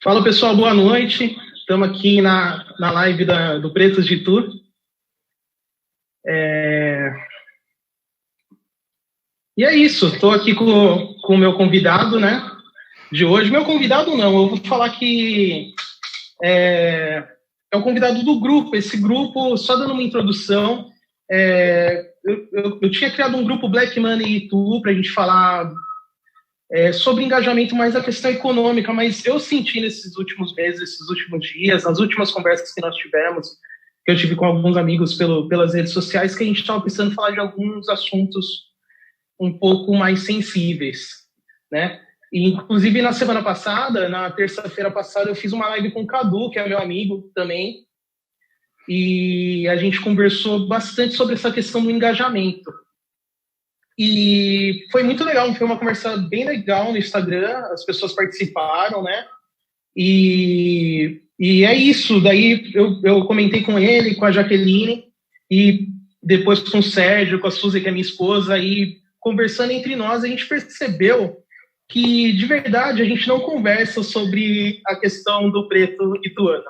Fala pessoal, boa noite. Estamos aqui na live do Pretos de Itu. E é isso, estou aqui com o meu convidado, né, de hoje. Meu convidado não, eu vou falar que é o convidado do grupo. Esse grupo, só dando uma introdução, eu tinha criado um grupo Black Money Itu para a gente falar sobre engajamento, mais a questão econômica, mas eu senti nesses últimos meses, esses últimos dias, nas últimas conversas que nós tivemos, que eu tive com alguns amigos pelas redes sociais, que a gente estava precisando falar de alguns assuntos um pouco mais sensíveis, né? E, inclusive, na semana passada, na terça-feira passada, eu fiz uma live com o Cadu, que é meu amigo também, e a gente conversou bastante sobre essa questão do engajamento. E foi muito legal, foi uma conversa bem legal no Instagram, as pessoas participaram, né? E é isso, daí eu comentei com ele, com a Jaqueline, e depois com o Sérgio, com a Suzy, que é minha esposa, e conversando entre nós, a gente percebeu que, de verdade, a gente não conversa sobre a questão do preto ituano.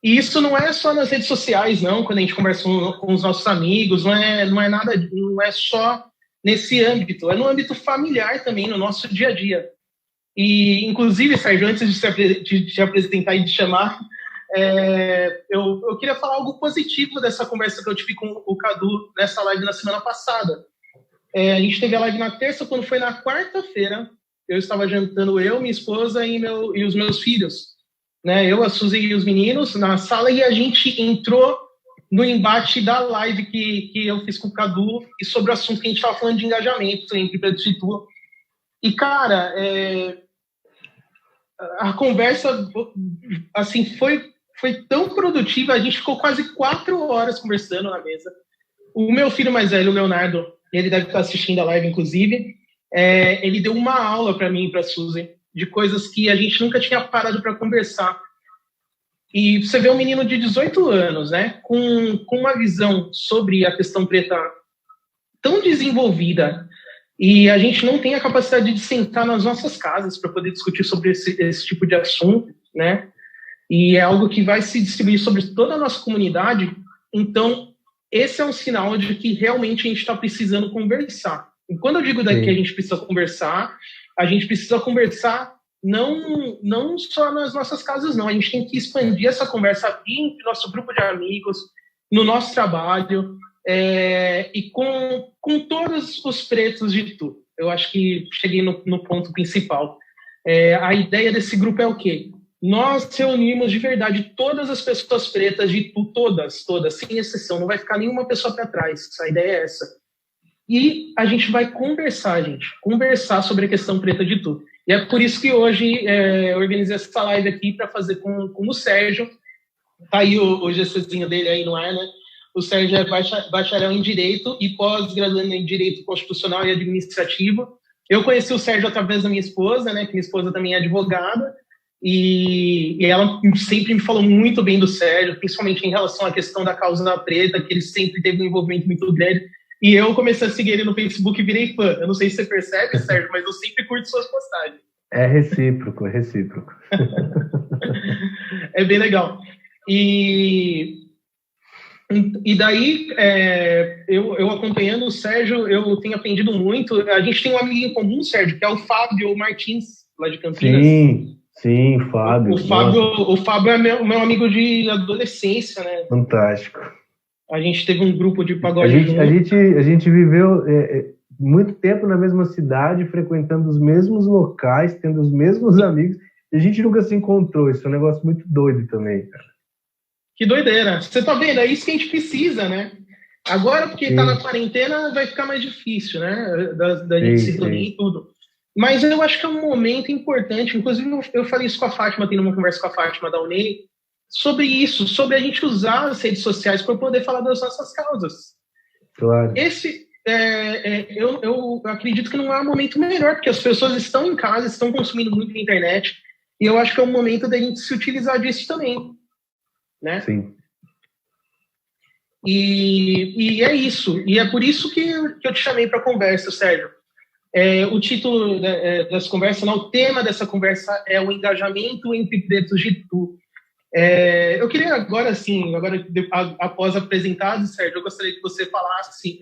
E isso não é só nas redes sociais, não, quando a gente conversa com os nossos amigos, não é nada, não é só nesse âmbito, é no âmbito familiar também, no nosso dia a dia. E, inclusive, Sérgio, antes de te apresentar e de chamar, eu queria falar algo positivo dessa conversa que eu tive com o Cadu nessa live na semana passada. A gente teve a live na terça, quando foi na quarta-feira, eu estava jantando eu, minha esposa e os meus filhos, né? Eu, a Suzy e os meninos na sala, e a gente entrou no embate da live que eu fiz com o Cadu e sobre o assunto que a gente estava falando de engajamento entre Pretos de Itu. E, cara, a conversa assim, foi tão produtiva, a gente ficou quase 4 horas conversando na mesa. O meu filho mais velho, o Leonardo, ele deve estar assistindo a live, inclusive, ele deu uma aula para mim e para a Suzy de coisas que a gente nunca tinha parado para conversar. E você vê um menino de 18 anos, né, com uma visão sobre a questão preta tão desenvolvida, e a gente não tem a capacidade de sentar nas nossas casas para poder discutir sobre esse tipo de assunto, né? E é algo que vai se distribuir sobre toda a nossa comunidade. Então, esse é um sinal de que realmente a gente está precisando conversar. E quando eu digo que a gente precisa conversar não só nas nossas casas, não. A gente tem que expandir essa conversa aqui no nosso grupo de amigos, no nosso trabalho, e com todos os pretos de Itu. Eu acho que cheguei no ponto principal. A ideia desse grupo é o quê? Nós reunimos de verdade todas as pessoas pretas de Itu, todas, sem exceção. Não vai ficar nenhuma pessoa para trás. A ideia é essa. E a gente vai conversar sobre a questão preta de Itu. E é por isso que hoje eu organizei essa live aqui para fazer com o Sérgio. Tá aí o GCzinho dele aí no ar, né? O Sérgio é bacharel em Direito e pós-graduando em Direito Constitucional e Administrativo. Eu conheci o Sérgio através da minha esposa, né? Que minha esposa também é advogada. E ela sempre me falou muito bem do Sérgio, principalmente em relação à questão da causa preta, que ele sempre teve um envolvimento muito grande. E eu comecei a seguir ele no Facebook e virei fã. Eu não sei se você percebe, Sérgio, mas eu sempre curto suas postagens. É recíproco. É bem legal. E daí, eu acompanhando o Sérgio, eu tenho aprendido muito. A gente tem um amigo em comum, Sérgio, que é o Fábio Martins, lá de Campinas. Sim, Fábio. O Fábio é meu amigo de adolescência, né? Fantástico. A gente teve um grupo de pagode. A gente viveu muito tempo na mesma cidade, frequentando os mesmos locais, tendo os mesmos amigos, e a gente nunca se encontrou. Isso é um negócio muito doido também, cara. Que doideira. Você tá vendo? É isso que a gente precisa, né? Agora, porque tá na quarentena, vai ficar mais difícil, né? Da gente se reunir e tudo. Mas eu acho que é um momento importante. Inclusive, eu falei isso com a Fátima, tendo uma conversa com a Fátima da UNEI, sobre isso, sobre a gente usar as redes sociais para poder falar das nossas causas. Claro. Eu acredito que não há um momento melhor, porque as pessoas estão em casa, estão consumindo muito a internet, e eu acho que é um momento da gente se utilizar disso também, né? Sim. E é isso. E é por isso que eu te chamei para a conversa, Sérgio. O título dessa conversa, não, o tema dessa conversa é o engajamento entre pretos de Itu. Eu queria agora, sim, após apresentados, Sérgio, eu gostaria que você falasse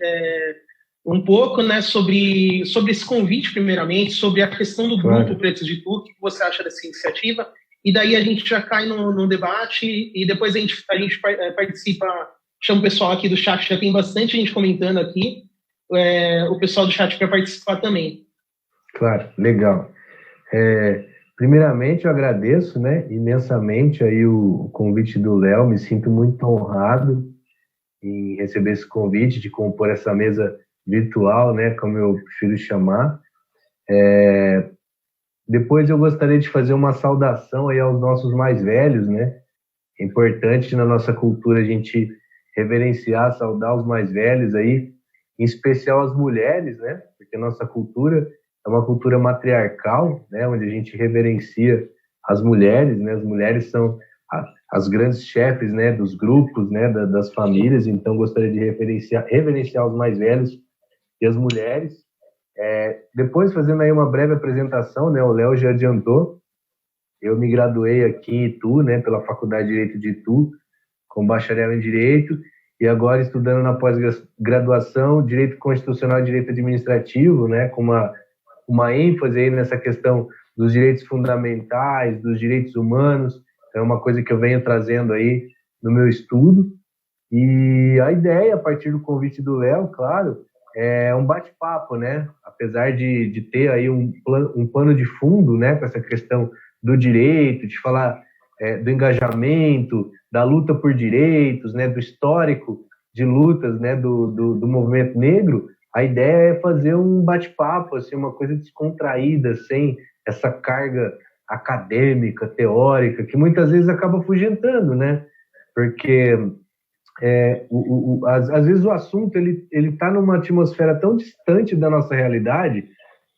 um pouco, né, sobre esse convite, primeiramente, sobre a questão do grupo Pretos de Itu, o que você acha dessa iniciativa, e daí a gente já cai no debate, e depois a gente participa, chama o pessoal aqui do chat, já tem bastante gente comentando aqui, o pessoal do chat quer participar também. Claro, legal. Primeiramente, eu agradeço, né, imensamente aí o convite do Léo, me sinto muito honrado em receber esse convite de compor essa mesa virtual, né, como eu prefiro chamar. Depois eu gostaria de fazer uma saudação aí aos nossos mais velhos, né? É importante na nossa cultura a gente reverenciar, saudar os mais velhos aí, em especial as mulheres, né? Porque a nossa cultura é uma cultura matriarcal, né? Onde a gente reverencia as mulheres, né? As mulheres são as grandes chefes, né? Dos grupos, né? Das famílias. Então gostaria de reverenciar os mais velhos e as mulheres. Depois, fazendo aí uma breve apresentação, né, o Léo já adiantou, eu me graduei aqui em Itu, né, pela Faculdade de Direito de Itu, com bacharel em Direito, e agora estudando na pós-graduação Direito Constitucional e Direito Administrativo, né, com uma ênfase aí nessa questão dos direitos fundamentais, dos direitos humanos, é uma coisa que eu venho trazendo aí no meu estudo, e a ideia, a partir do convite do Léo, claro, é um bate-papo, né? Apesar de ter aí um pano de fundo, né? Com essa questão do direito, de falar do engajamento, da luta por direitos, né? Do histórico de lutas, né? Do movimento negro, a ideia é fazer um bate-papo, assim, uma coisa descontraída, sem essa carga acadêmica, teórica, que muitas vezes acaba afugentando, né? Porque às vezes o assunto ele está numa atmosfera tão distante da nossa realidade,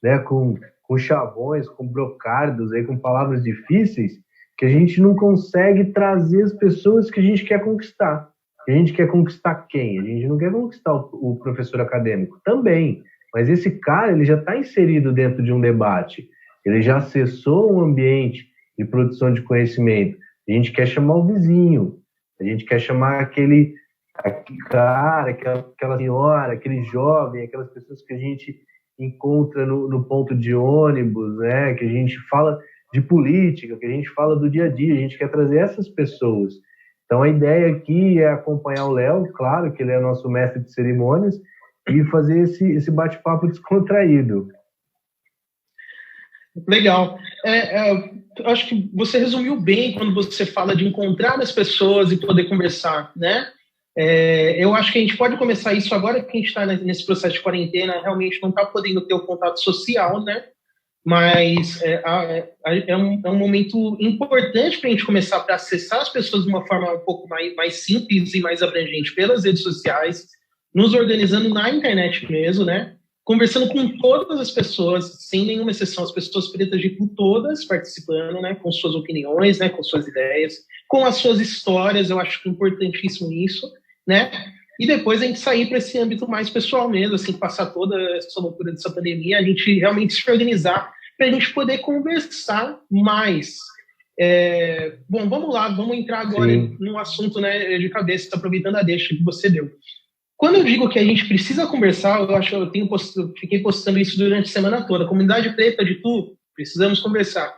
né, com chavões, com brocardos, aí, com palavras difíceis, que a gente não consegue trazer as pessoas que a gente quer conquistar. A gente quer conquistar quem? A gente não quer conquistar o professor acadêmico também, mas esse cara ele já está inserido dentro de um debate, ele já acessou um ambiente de produção de conhecimento. A gente quer chamar o vizinho, a gente quer chamar aquele cara, aquela senhora, aquele jovem, aquelas pessoas que a gente encontra no ponto de ônibus, né? Que a gente fala de política, que a gente fala do dia a dia, a gente quer trazer essas pessoas. Então a ideia aqui é acompanhar o Léo, claro que ele é nosso mestre de cerimônias, e fazer esse bate-papo descontraído. Legal. Acho que você resumiu bem quando você fala de encontrar as pessoas e poder conversar, né? Eu acho que a gente pode começar isso agora que a gente está nesse processo de quarentena, realmente não está podendo ter o contato social, né? Mas é um momento importante para a gente começar para acessar as pessoas de uma forma um pouco mais simples e mais abrangente pelas redes sociais, nos organizando na internet mesmo, né? Conversando com todas as pessoas, sem nenhuma exceção, as pessoas pretas de Itu todas participando, né, com suas opiniões, né, com suas ideias, com as suas histórias, eu acho que é importantíssimo isso, né, e depois a gente sair para esse âmbito mais pessoal mesmo, assim, passar toda essa loucura dessa pandemia, a gente realmente se organizar para a gente poder conversar mais. Bom, vamos lá, vamos entrar agora no assunto, né, de cabeça, aproveitando a deixa que você deu. Quando eu digo que a gente precisa conversar, eu fiquei postando isso durante a semana toda. A comunidade preta de Itu, precisamos conversar.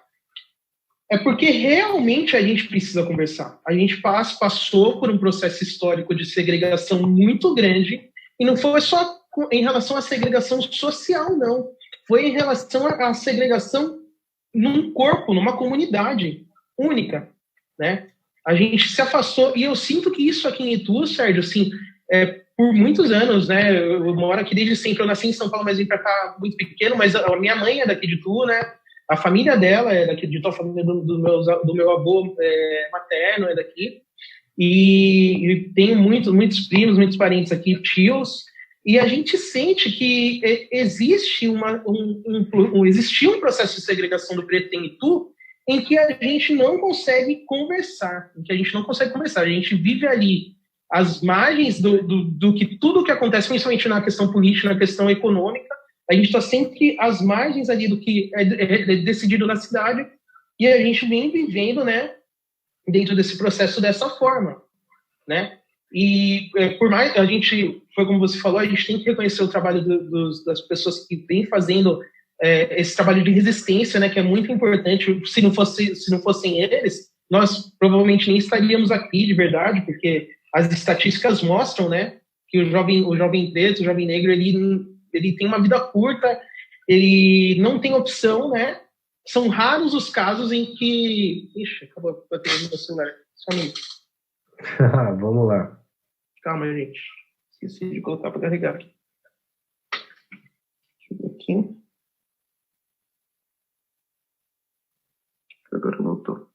É porque realmente a gente precisa conversar. A gente passou por um processo histórico de segregação muito grande, e não foi só em relação à segregação social, não. Foi em relação à segregação num corpo, numa comunidade única, né? A gente se afastou, e eu sinto que isso aqui em Itu, Sérgio, assim, por muitos anos, né? Eu moro aqui desde sempre. Eu nasci em São Paulo, mas vim para cá muito pequeno. Mas a minha mãe é daqui de Itu, né? A família dela é daqui de Itu, a família do meu avô materno é daqui. E tenho muitos primos, muitos parentes aqui, tios. E a gente sente que existe existia um processo de segregação do preto em Itu, em que a gente não consegue conversar. A gente vive ali às margens do que tudo que acontece, principalmente na questão política, na questão econômica, A gente está sempre às margens ali do que é decidido na cidade, e a gente vem vivendo, né, dentro desse processo dessa forma, né? E por mais a gente, foi como você falou, a gente tem que reconhecer o trabalho das pessoas que vêm fazendo esse trabalho de resistência, né, que é muito importante. Se não fossem eles, nós provavelmente nem estaríamos aqui de verdade, porque as estatísticas mostram, né, que o jovem preto, o jovem negro, ele tem uma vida curta, ele não tem opção, né? São raros os casos em que... Ixi, acabou a bateria do meu celular. Só um minuto. Vamos lá. Calma, gente. Esqueci de colocar para carregar aqui. Deixa eu ver aqui. Agora voltou.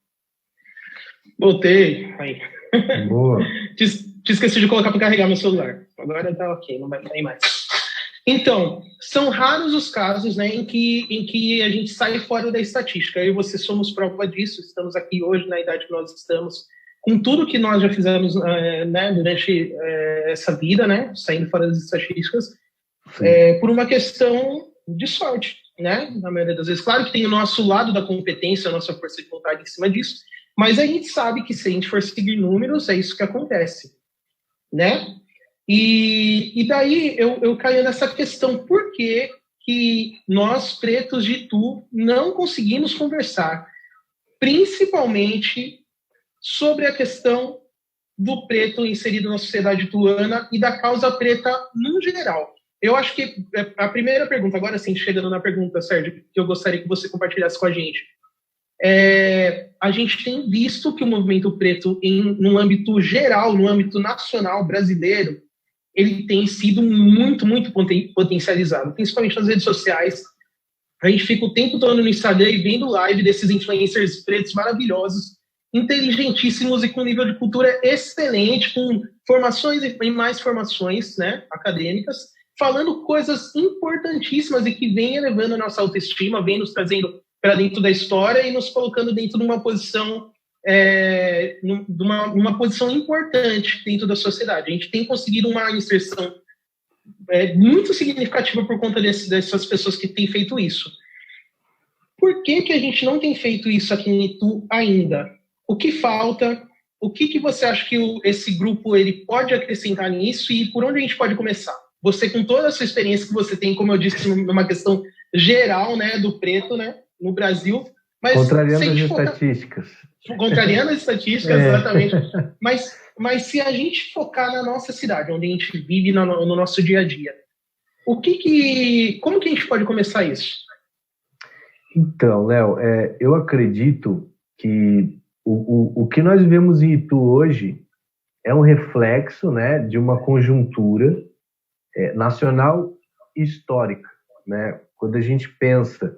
Voltei. Aí. Boa. Te esqueci de colocar para carregar meu celular. Agora tá ok, não vai sair mais. Então, são raros os casos, né, em que a gente sai fora da estatística. Eu e você somos prova disso. Estamos aqui hoje, na idade que nós estamos, com tudo que nós já fizemos, né, durante essa vida, né, saindo fora das estatísticas, por uma questão de sorte, né, na maioria das vezes. Claro que tem o nosso lado da competência, a nossa força de vontade em cima disso, mas a gente sabe que se a gente for seguir números, é isso que acontece, né? E daí eu caio nessa questão, por que nós, pretos de Itu, não conseguimos conversar, principalmente sobre a questão do preto inserido na sociedade ituana e da causa preta no geral. Eu acho que a primeira pergunta, agora sim, chegando na pergunta, Sérgio, que eu gostaria que você compartilhasse com a gente, a gente tem visto que o movimento preto, no âmbito geral, no âmbito nacional brasileiro, ele tem sido muito, muito potencializado, principalmente nas redes sociais. A gente fica o tempo todo no Instagram e vendo live desses influencers pretos maravilhosos, inteligentíssimos e com nível de cultura excelente, com formações e mais formações, né, acadêmicas, falando coisas importantíssimas e que vem elevando a nossa autoestima, vem nos trazendo para dentro da história e nos colocando dentro de uma posição numa posição importante dentro da sociedade. A gente tem conseguido uma inserção muito significativa por conta dessas pessoas que têm feito isso. Por que a gente não tem feito isso aqui em Itu ainda? O que falta? O que você acha que esse grupo ele pode acrescentar nisso e por onde a gente pode começar? Você, com toda a sua experiência que você tem, como eu disse, numa questão geral, né, do preto, né, no Brasil, mas contrariando as estatísticas. Contrariando as estatísticas, exatamente. Mas se a gente focar na nossa cidade, onde a gente vive no nosso dia a dia, como que a gente pode começar isso? Então, Léo, eu acredito que o que nós vivemos em Itu hoje é um reflexo, né, de uma conjuntura nacional e histórica, né? Quando a gente pensa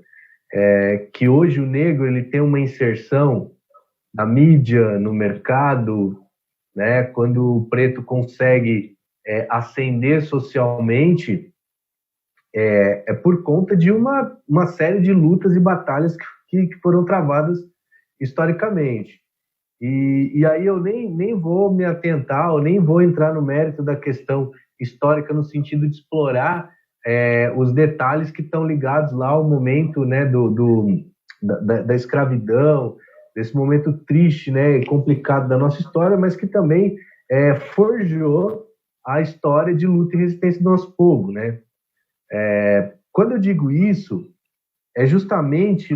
que hoje o negro ele tem uma inserção na mídia, no mercado, né? Quando o preto consegue ascender socialmente, é por conta de uma série de lutas e batalhas que foram travadas historicamente. E aí eu nem vou me atentar, ou nem vou entrar no mérito da questão histórica no sentido de explorar os detalhes que estão ligados lá ao momento, né, da escravidão, desse momento triste, né, e complicado da nossa história, mas que também forjou a história de luta e resistência do nosso povo, né? Quando eu digo isso, é justamente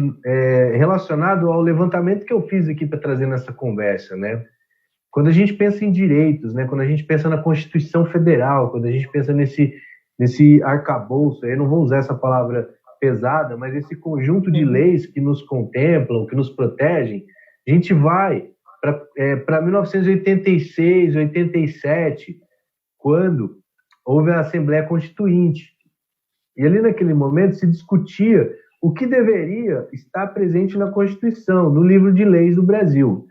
relacionado ao levantamento que eu fiz aqui para trazer nessa conversa, né? Quando a gente pensa em direitos, né, quando a gente pensa na Constituição Federal, quando a gente pensa nesse arcabouço, eu não vou usar essa palavra pesada, mas esse conjunto de leis que nos contemplam, que nos protegem, a gente vai para 1986, 87, quando houve a Assembleia Constituinte. E ali naquele momento se discutia o que deveria estar presente na Constituição, no livro de leis do Brasil.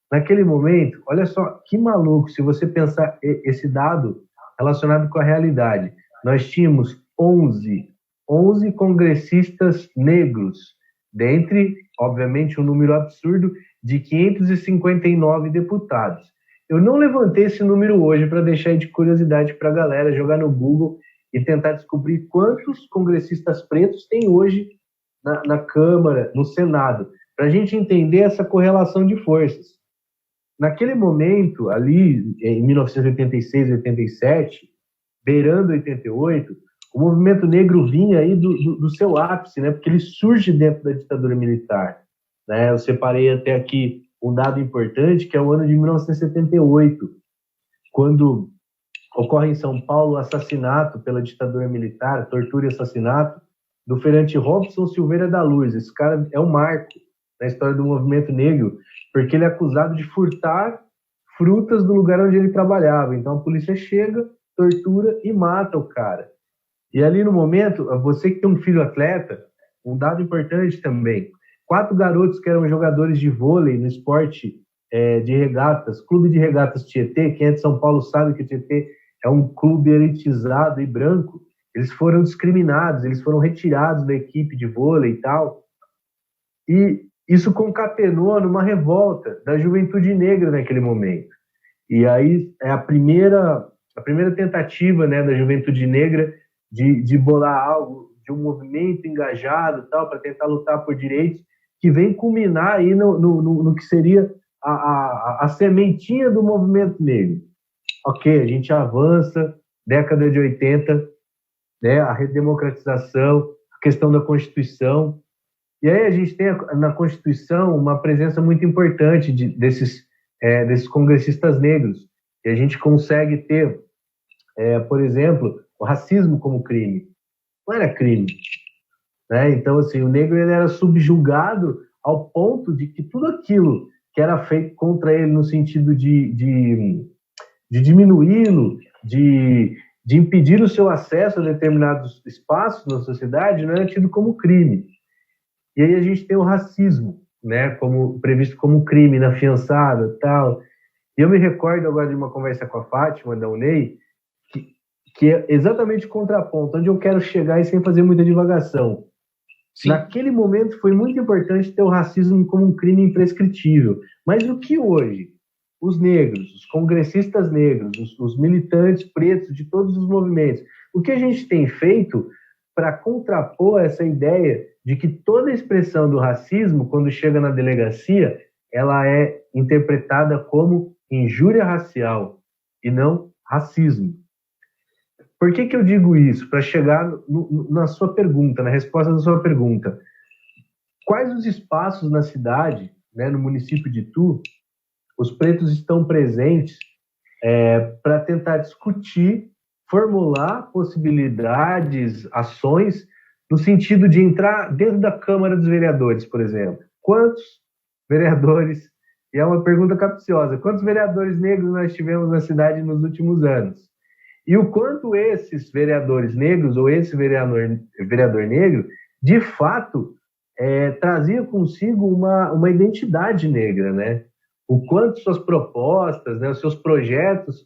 Naquele momento, olha só que maluco, se você pensar esse dado relacionado com a realidade. Nós tínhamos 11 congressistas negros, dentre, obviamente, um número absurdo de 559 deputados. Eu não levantei esse número hoje para deixar de curiosidade para a galera jogar no Google e tentar descobrir quantos congressistas pretos tem hoje na Câmara, no Senado, para a gente entender essa correlação de forças. Naquele momento, ali, em 1986, 87, beirando 88, o movimento negro vinha aí do seu ápice, né? Porque ele surge dentro da ditadura militar. Né? Eu separei até aqui um dado importante, que é o ano de 1978, quando ocorre em São Paulo o assassinato pela ditadura militar, tortura e assassinato, do feirante Robson Silveira da Luz. Esse cara é um marco na história do movimento negro, porque ele é acusado de furtar frutas do lugar onde ele trabalhava. Então a polícia chega, tortura e mata o cara. E ali no momento, você que tem um filho atleta, um dado importante também, 4 garotos que eram jogadores de vôlei no esporte de regatas, Clube de Regatas Tietê, quem é de São Paulo sabe que o Tietê é um clube elitizado e branco, eles foram discriminados, eles foram retirados da equipe de vôlei e tal, e isso concatenou numa revolta da juventude negra naquele momento. E aí é a primeira tentativa, né, da juventude negra de bolar algo, de um movimento engajado tal, para tentar lutar por direitos, que vem culminar aí no que seria a sementinha do movimento negro. Ok, a gente avança, década de 80, né, a redemocratização, a questão da Constituição. E aí a gente tem na Constituição uma presença muito importante desses congressistas negros. E a gente consegue ter, por exemplo, o racismo como crime. Não era crime. Né? Então, assim, o negro ele era subjugado ao ponto de que tudo aquilo que era feito contra ele no sentido de diminuí-lo, de impedir o seu acesso a determinados espaços na sociedade, não era tido como crime. E aí a gente tem o racismo, né, como previsto como crime na fiançada e tal. E eu me recordo agora de uma conversa com a Fátima, da UNEI, que é exatamente o contraponto, onde eu quero chegar e sem fazer muita divagação. Sim. Naquele momento foi muito importante ter o racismo como um crime imprescritível. Mas o que hoje? Os negros, os congressistas negros, os militantes pretos de todos os movimentos, o que a gente tem feito para contrapor essa ideia de que toda expressão do racismo, quando chega na delegacia, ela é interpretada como injúria racial e não racismo. Por que eu digo isso? Para chegar na sua pergunta, na resposta da sua pergunta. Quais os espaços na cidade, né, no município de Itu, os pretos estão presentes para tentar discutir, formular possibilidades, ações, no sentido de entrar dentro da Câmara dos Vereadores, por exemplo? Quantos vereadores, e é uma pergunta capciosa, quantos vereadores negros nós tivemos na cidade nos últimos anos? E o quanto esses vereadores negros, ou esse vereador negro, de fato, trazia consigo uma identidade negra, né? O quanto suas propostas, né, os seus projetos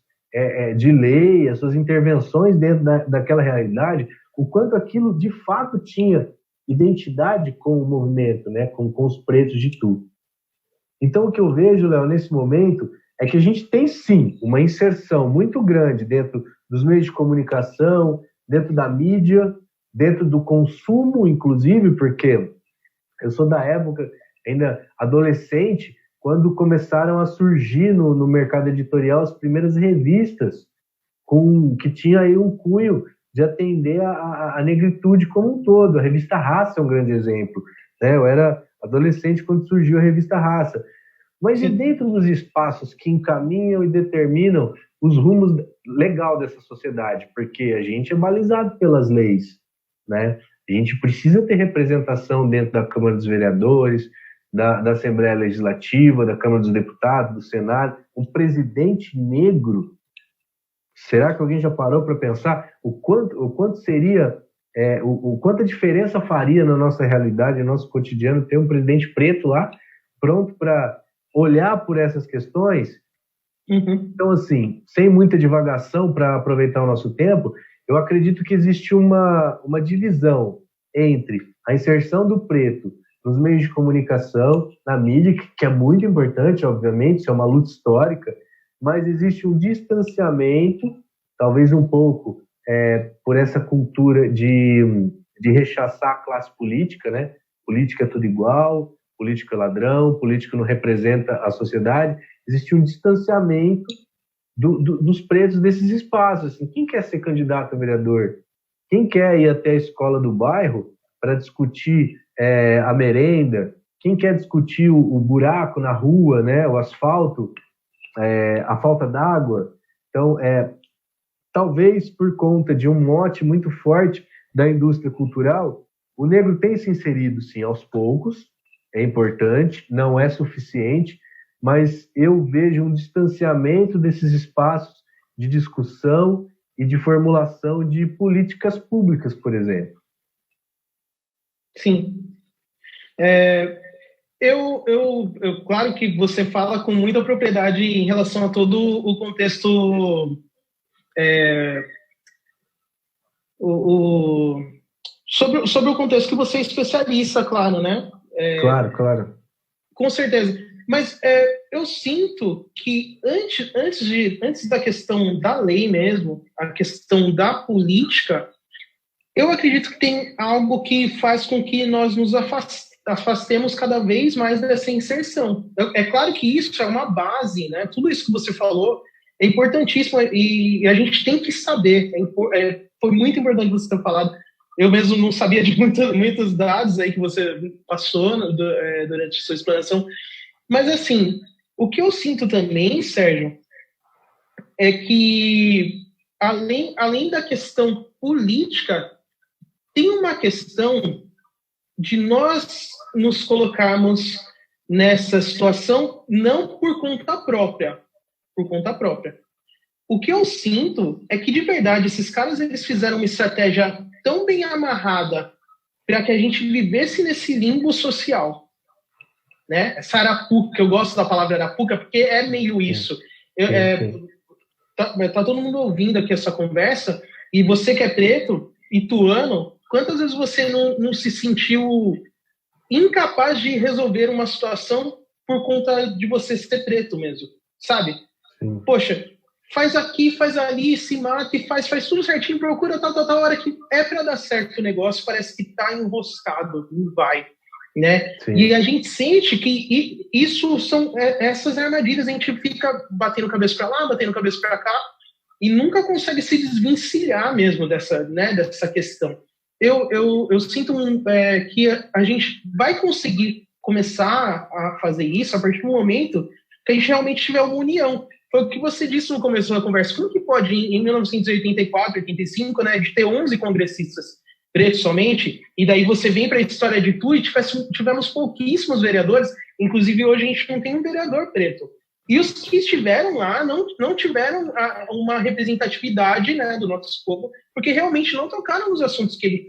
de lei, as suas intervenções dentro daquela realidade, o quanto aquilo de fato tinha identidade com o movimento, né, com os pretos de Itu. Então, o que eu vejo, Léo, nesse momento, é que a gente tem, sim, uma inserção muito grande dentro dos meios de comunicação, dentro da mídia, dentro do consumo, inclusive, porque eu sou da época, ainda adolescente, quando começaram a surgir no mercado editorial as primeiras revistas que tinha aí um cunho de atender a negritude como um todo. A revista Raça é um grande exemplo. Né? Eu era adolescente quando surgiu a revista Raça. Mas e dentro dos espaços que encaminham e determinam os rumos legal dessa sociedade? Porque a gente é balizado pelas leis, né? A gente precisa ter representação dentro da Câmara dos Vereadores, da Assembleia Legislativa, da Câmara dos Deputados, do Senado. Um presidente negro, será que alguém já parou para pensar o quanto seria, o quanto a diferença faria na nossa realidade, no nosso cotidiano, ter um presidente preto lá, pronto para olhar por essas questões? Uhum. Então, assim, sem muita divagação para aproveitar o nosso tempo, eu acredito que existe uma divisão entre a inserção do preto nos meios de comunicação, na mídia, que é muito importante, obviamente, isso é uma luta histórica, mas existe um distanciamento, talvez um pouco, por essa cultura de rechaçar a classe política, né? Política é tudo igual, político é ladrão, político não representa a sociedade. Existe um distanciamento dos pretos desses espaços. Assim, quem quer ser candidato a vereador? Quem quer ir até a escola do bairro para discutir a merenda? Quem quer discutir o buraco na rua, né? O asfalto, a falta d'água? Então, talvez por conta de um mote muito forte da indústria cultural, o negro tem se inserido, sim, aos poucos, é importante, não é suficiente, mas eu vejo um distanciamento desses espaços de discussão e de formulação de políticas públicas, por exemplo. Sim. Claro que você fala com muita propriedade em relação a todo o contexto sobre o contexto que você é especialista, claro, né? Claro. Com certeza. Mas eu sinto que antes da questão da lei mesmo, a questão da política, eu acredito que tem algo que faz com que nós nos afastemos cada vez mais dessa inserção. É claro que isso é uma base, né? Tudo isso que você falou é importantíssimo e a gente tem que saber. Foi muito importante você ter falado. Eu mesmo não sabia de muitos dados aí que você passou durante a sua explanação. Mas, assim, o que eu sinto também, Sérgio, é que, além da questão política, tem uma questão de nós nos colocarmos nessa situação não por conta própria. O que eu sinto é que, de verdade, esses caras eles fizeram uma estratégia tão bem amarrada para que a gente vivesse nesse limbo social, né? Essa arapuca, eu gosto da palavra arapuca porque é meio isso. Tá todo mundo ouvindo aqui essa conversa e você que é preto, ituano, quantas vezes você não se sentiu incapaz de resolver uma situação por conta de você ser preto mesmo, sabe? Sim. Poxa, faz aqui, faz ali, se mata e faz tudo certinho, procura tal hora que é para dar certo o negócio, parece que tá enroscado, não vai, né? Sim. E a gente sente que isso são essas armadilhas, a gente fica batendo cabeça para lá, batendo cabeça para cá e nunca consegue se desvencilhar mesmo dessa questão. Eu sinto que a gente vai conseguir começar a fazer isso a partir do momento que a gente realmente tiver uma união. Foi o que você disse no começo da conversa. Como que pode, em 1984, 85, né, de ter 11 congressistas pretos somente, e daí você vem para a história de Itu e tivemos pouquíssimos vereadores, inclusive hoje a gente não tem um vereador preto. E os que estiveram lá não tiveram uma representatividade, né, do nosso povo, porque realmente não tocaram nos assuntos que ele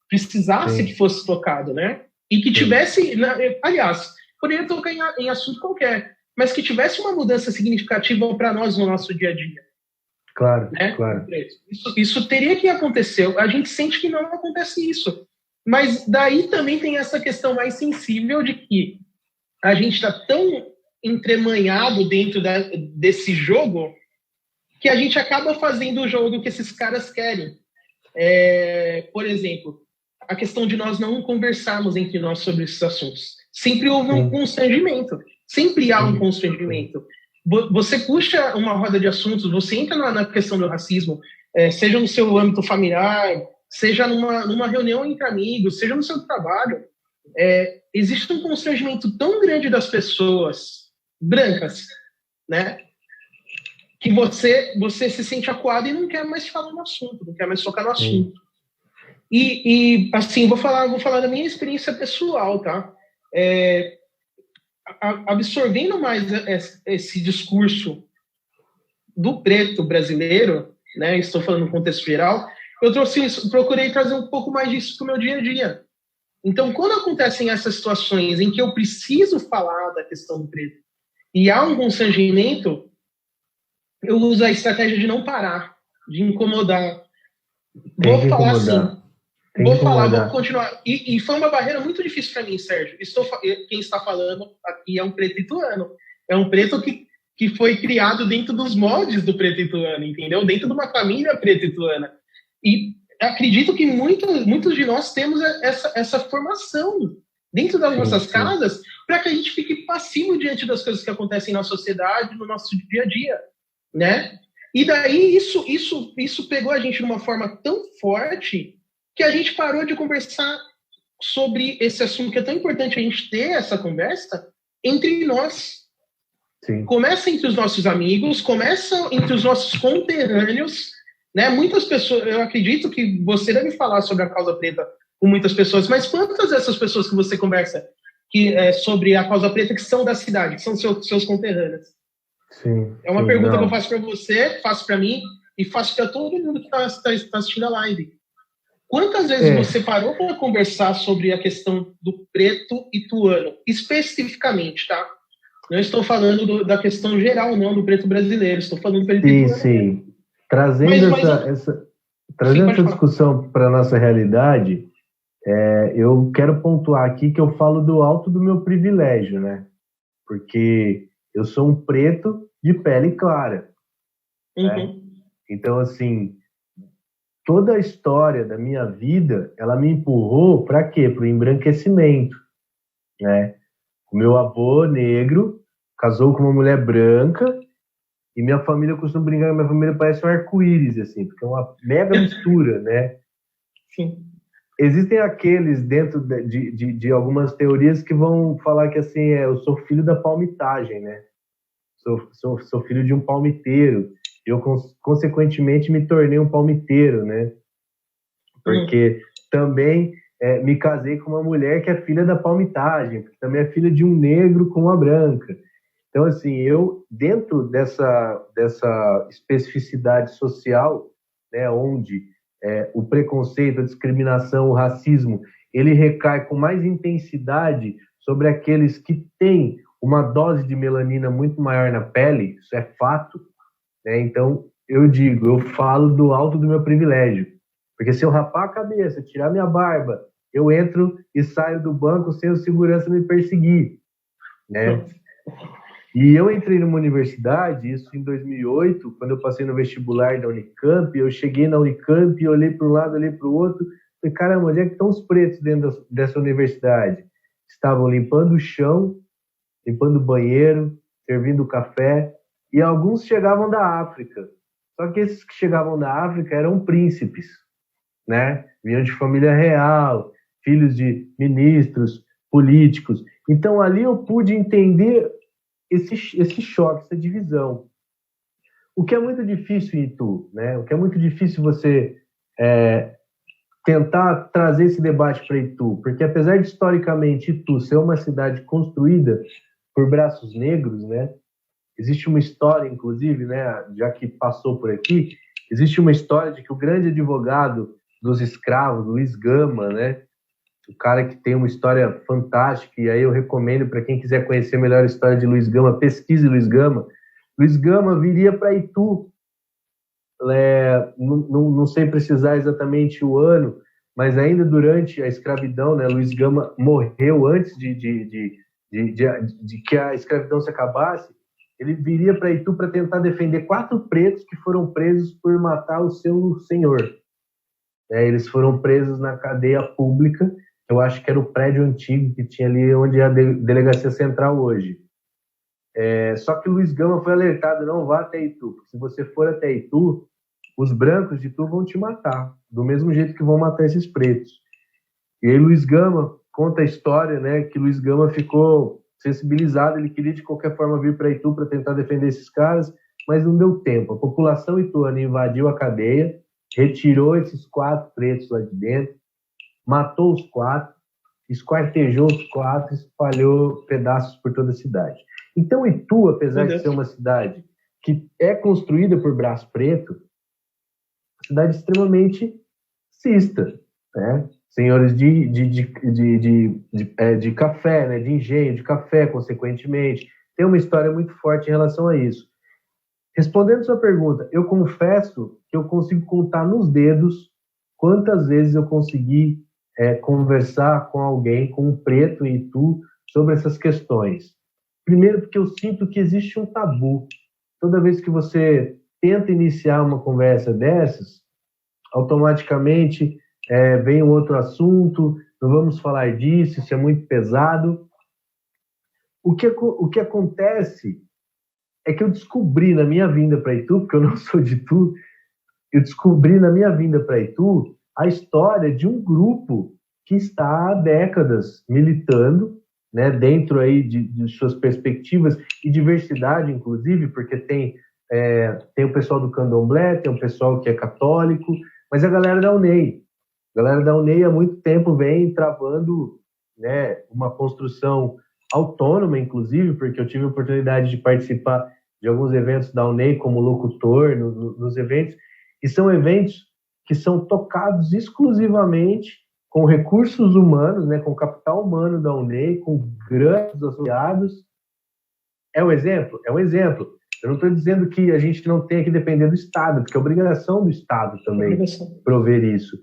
precisasse Sim. que fosse tocado, né? E que tivesse, aliás, poderia tocar em assunto qualquer, mas que tivesse uma mudança significativa para nós no nosso dia a dia. Claro, né? claro. Isso teria que acontecer. A gente sente que não acontece isso. Mas daí também tem essa questão mais sensível de que a gente está tão entremanhado dentro desse jogo que a gente acaba fazendo o jogo que esses caras querem. Por exemplo, a questão de nós não conversarmos entre nós sobre esses assuntos. Sempre houve um constrangimento. Sempre há um constrangimento. Você puxa uma roda de assuntos, você entra na questão do racismo, seja no seu âmbito familiar, seja numa reunião entre amigos, seja no seu trabalho, existe um constrangimento tão grande das pessoas brancas, né, que você se sente acuado e não quer mais falar no assunto, não quer mais tocar no assunto. E assim, vou falar da minha experiência pessoal, tá? Absorvendo mais esse discurso do preto brasileiro, né? Estou falando no contexto geral. Procurei trazer um pouco mais disso para o meu dia a dia. Então, quando acontecem essas situações em que eu preciso falar da questão do preto e há um constrangimento, eu uso a estratégia de não parar, de incomodar. Vou falar assim. Vou continuar. E foi uma barreira muito difícil para mim, Sérgio. Quem está falando aqui é um preto ituano. É um preto que foi criado dentro dos moldes do preto ituano, entendeu? Dentro de uma família preta ituana. E acredito que muitos de nós temos essa formação dentro das nossas casas para que a gente fique passivo diante das coisas que acontecem na sociedade, no nosso dia a dia, né? E daí isso pegou a gente de uma forma tão forte que a gente parou de conversar sobre esse assunto, que é tão importante a gente ter essa conversa entre nós. Sim. Começa entre os nossos amigos, começa entre os nossos conterrâneos, né? Muitas pessoas, eu acredito que você deve falar sobre a causa preta com muitas pessoas, mas quantas dessas pessoas que você conversa sobre a causa preta que são da cidade, que são seus conterrâneos? Sim, é uma pergunta que eu faço para você, faço para mim e faço para todo mundo que está assistindo a live. Quantas vezes você parou para conversar sobre a questão do preto ituano, especificamente, tá? Não estou falando da questão geral, não, do preto brasileiro. Estou falando do preto ituano. Sim. Trazendo essa discussão para a nossa realidade, eu quero pontuar aqui que eu falo do alto do meu privilégio, né? Porque eu sou um preto de pele clara. Né? Então, assim, toda a história da minha vida, ela me empurrou para quê? Para o embranquecimento, né? O meu avô negro casou com uma mulher branca e minha família, eu costumo brincar que minha família parece um arco-íris, assim, porque é uma mega mistura, né? Sim. Existem aqueles dentro de algumas teorias que vão falar que, assim, eu sou filho da palmitagem, né? Sou filho de um palmiteiro. Eu, consequentemente, me tornei um palmiteiro, né? Porque também me casei com uma mulher que é filha da palmitagem, porque também é filha de um negro com uma branca. Então, assim, eu, dentro dessa especificidade social, né, onde o preconceito, a discriminação, o racismo, ele recai com mais intensidade sobre aqueles que têm uma dose de melanina muito maior na pele, isso é fato, né? Então, eu falo do alto do meu privilégio. Porque se eu rapar a cabeça, tirar minha barba, eu entro e saio do banco sem o segurança me perseguir, né? E eu entrei numa universidade, isso em 2008, quando eu passei no vestibular da Unicamp, eu cheguei na Unicamp, olhei para um lado, olhei para o outro, falei, caramba, onde é que estão os pretos dentro dessa universidade? Estavam limpando o chão, limpando o banheiro, servindo café, e alguns chegavam da África. Só que esses que chegavam da África eram príncipes, né? Vinham de família real, filhos de ministros, políticos. Então ali eu pude entender esse choque, essa divisão. O que é muito difícil em Itu, né? O que é muito difícil você tentar trazer esse debate para Itu, porque apesar de historicamente Itu ser uma cidade construída por braços negros, né? Existe uma história, inclusive, né? Já que passou por aqui, existe uma história de que o grande advogado dos escravos, Luiz Gama, né? O cara que tem uma história fantástica, e aí eu recomendo para quem quiser conhecer melhor a história de Luiz Gama, pesquise Luiz Gama. Luiz Gama viria para Itu, não sei precisar exatamente o ano, mas ainda durante a escravidão, né, Luiz Gama morreu antes de que a escravidão se acabasse. Ele viria para Itu para tentar defender 4 pretos que foram presos por matar o seu senhor. Eles foram presos na cadeia pública, eu acho que era o prédio antigo que tinha ali onde é a delegacia central hoje. Só que Luiz Gama foi alertado, não vá até Itu, porque se você for até Itu, os brancos de Itu vão te matar, do mesmo jeito que vão matar esses pretos. E aí Luiz Gama conta a história, né, que Luiz Gama ficou sensibilizado, ele queria de qualquer forma vir para Itu para tentar defender esses caras, mas não deu tempo. A população ituana invadiu a cadeia, retirou esses 4 pretos lá de dentro, matou os 4, esquartejou os 4, espalhou pedaços por toda a cidade. Então, Itu, apesar de ser uma cidade que é construída por braço preto, uma cidade extremamente cista, né? Senhores de café, né? De engenho, de café, consequentemente. Tem uma história muito forte em relação a isso. Respondendo a sua pergunta, eu confesso que eu consigo contar nos dedos quantas vezes eu consegui conversar com alguém, com um preto em Itu, sobre essas questões. Primeiro, porque eu sinto que existe um tabu. Toda vez que você tenta iniciar uma conversa dessas, automaticamente vem um outro assunto, não vamos falar disso, isso é muito pesado. O que acontece é que eu descobri na minha vinda para Itu, porque eu não sou de Itu, eu descobri na minha vinda para Itu a história de um grupo que está há décadas militando, né, dentro aí de suas perspectivas e diversidade, inclusive, porque tem o pessoal do Candomblé, tem o pessoal que é católico, mas a galera da UNEI. A galera da UNEI há muito tempo vem travando, né, uma construção autônoma, inclusive, porque eu tive a oportunidade de participar de alguns eventos da UNEI como locutor nos eventos, e são eventos que são tocados exclusivamente com recursos humanos, né, com capital humano da UNEI, com grandes associados. É um exemplo? É um exemplo. Eu não estou dizendo que a gente não tenha que depender do Estado, porque é obrigação do Estado também prover isso.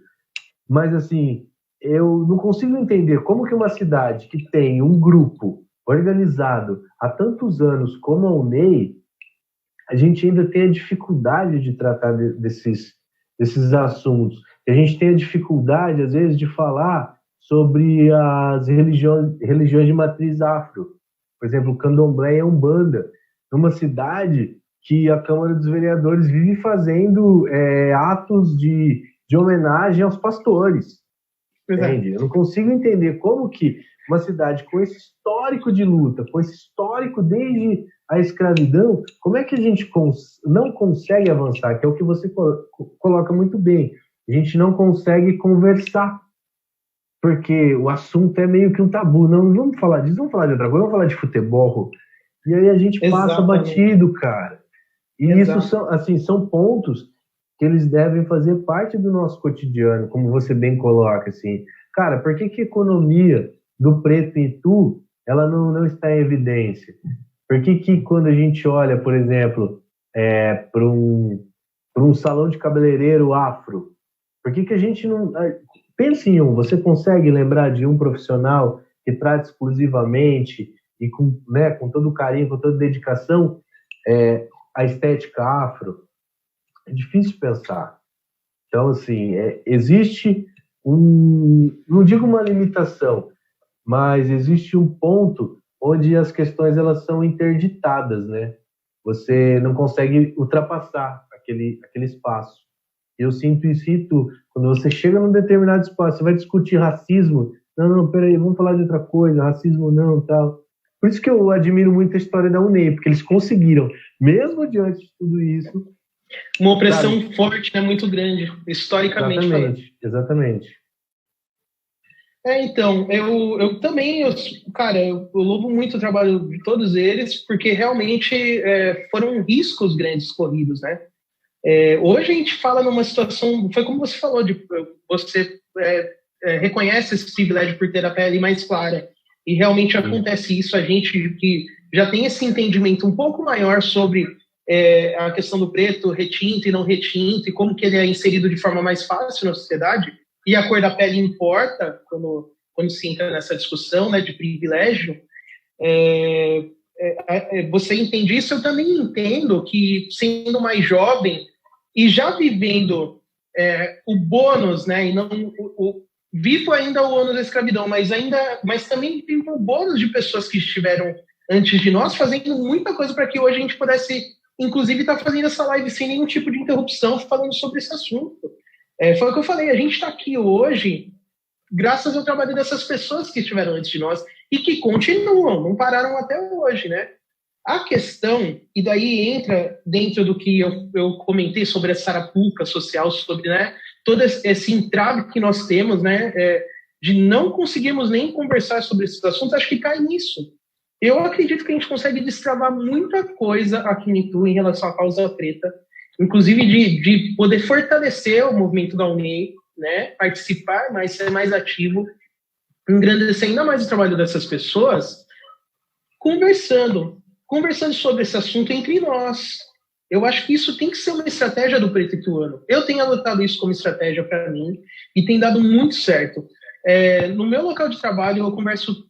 Mas, assim, eu não consigo entender como que uma cidade que tem um grupo organizado há tantos anos como a UNEI, a gente ainda tem a dificuldade de tratar desses assuntos. A gente tem a dificuldade, às vezes, de falar sobre as religiões de matriz afro. Por exemplo, o Candomblé e a Umbanda, numa cidade que a Câmara dos Vereadores vive fazendo atos de homenagem aos pastores. Entende? Eu não consigo entender como que uma cidade com esse histórico de luta, com esse histórico desde a escravidão, como é que a gente não consegue avançar, que é o que você coloca muito bem. A gente não consegue conversar, porque o assunto é meio que um tabu. Não vamos falar disso, vamos falar de outra coisa, vamos falar de futebol. E aí a gente passa batido, cara. E isso são pontos que eles devem fazer parte do nosso cotidiano, como você bem coloca, assim. Cara, por que a economia do preto em Itu, ela não está em evidência? Por que quando a gente olha, por exemplo, para um salão de cabeleireiro afro, por que a gente não... Pense em você consegue lembrar de um profissional que trata exclusivamente e com todo carinho, com toda dedicação, a estética afro? É difícil pensar. Então, assim, existe não digo uma limitação, mas existe um ponto onde as questões elas são interditadas, né? Você não consegue ultrapassar aquele espaço. Eu sinto isso em tu. Quando você chega num determinado espaço, você vai discutir racismo. Não, peraí, vamos falar de outra coisa, racismo não, tal. Por isso que eu admiro muito a história da UNEI, porque eles conseguiram, mesmo diante de tudo isso... Uma opressão forte, né, muito grande, historicamente falando. Exatamente. Então, eu também, cara, eu louvo muito o trabalho de todos eles, porque realmente foram riscos grandes corridos, né? Hoje a gente fala numa situação, foi como você falou, você reconhece esse privilégio por ter a pele mais clara, e realmente acontece isso, a gente que já tem esse entendimento um pouco maior sobre a questão do preto, retinto e não retinto, e como que ele é inserido de forma mais fácil na sociedade, e a cor da pele importa quando se entra nessa discussão, né, de privilégio. Você entende isso? Eu também entendo que, sendo mais jovem e já vivendo o bônus, né, e não vivo ainda o ônus da escravidão, mas também vivo o bônus de pessoas que estiveram antes de nós, fazendo muita coisa para que hoje a gente pudesse, inclusive, estar fazendo essa live sem nenhum tipo de interrupção, falando sobre esse assunto. Foi o que eu falei, a gente está aqui hoje graças ao trabalho dessas pessoas que estiveram antes de nós e que continuam, não pararam até hoje, né? A questão, e daí entra dentro do que eu comentei sobre essa arapuca social, sobre, né, todo esse entrave que nós temos, né, de não conseguirmos nem conversar sobre esses assuntos, acho que cai nisso. Eu acredito que a gente consegue destravar muita coisa aqui em Itu em relação à causa preta, inclusive de poder fortalecer o movimento da UNEI, né, participar mais, ser mais ativo, engrandecer ainda mais o trabalho dessas pessoas, conversando sobre esse assunto entre nós. Eu acho que isso tem que ser uma estratégia do preto ituano. Eu tenho adotado isso como estratégia para mim e tem dado muito certo. No meu local de trabalho, eu converso,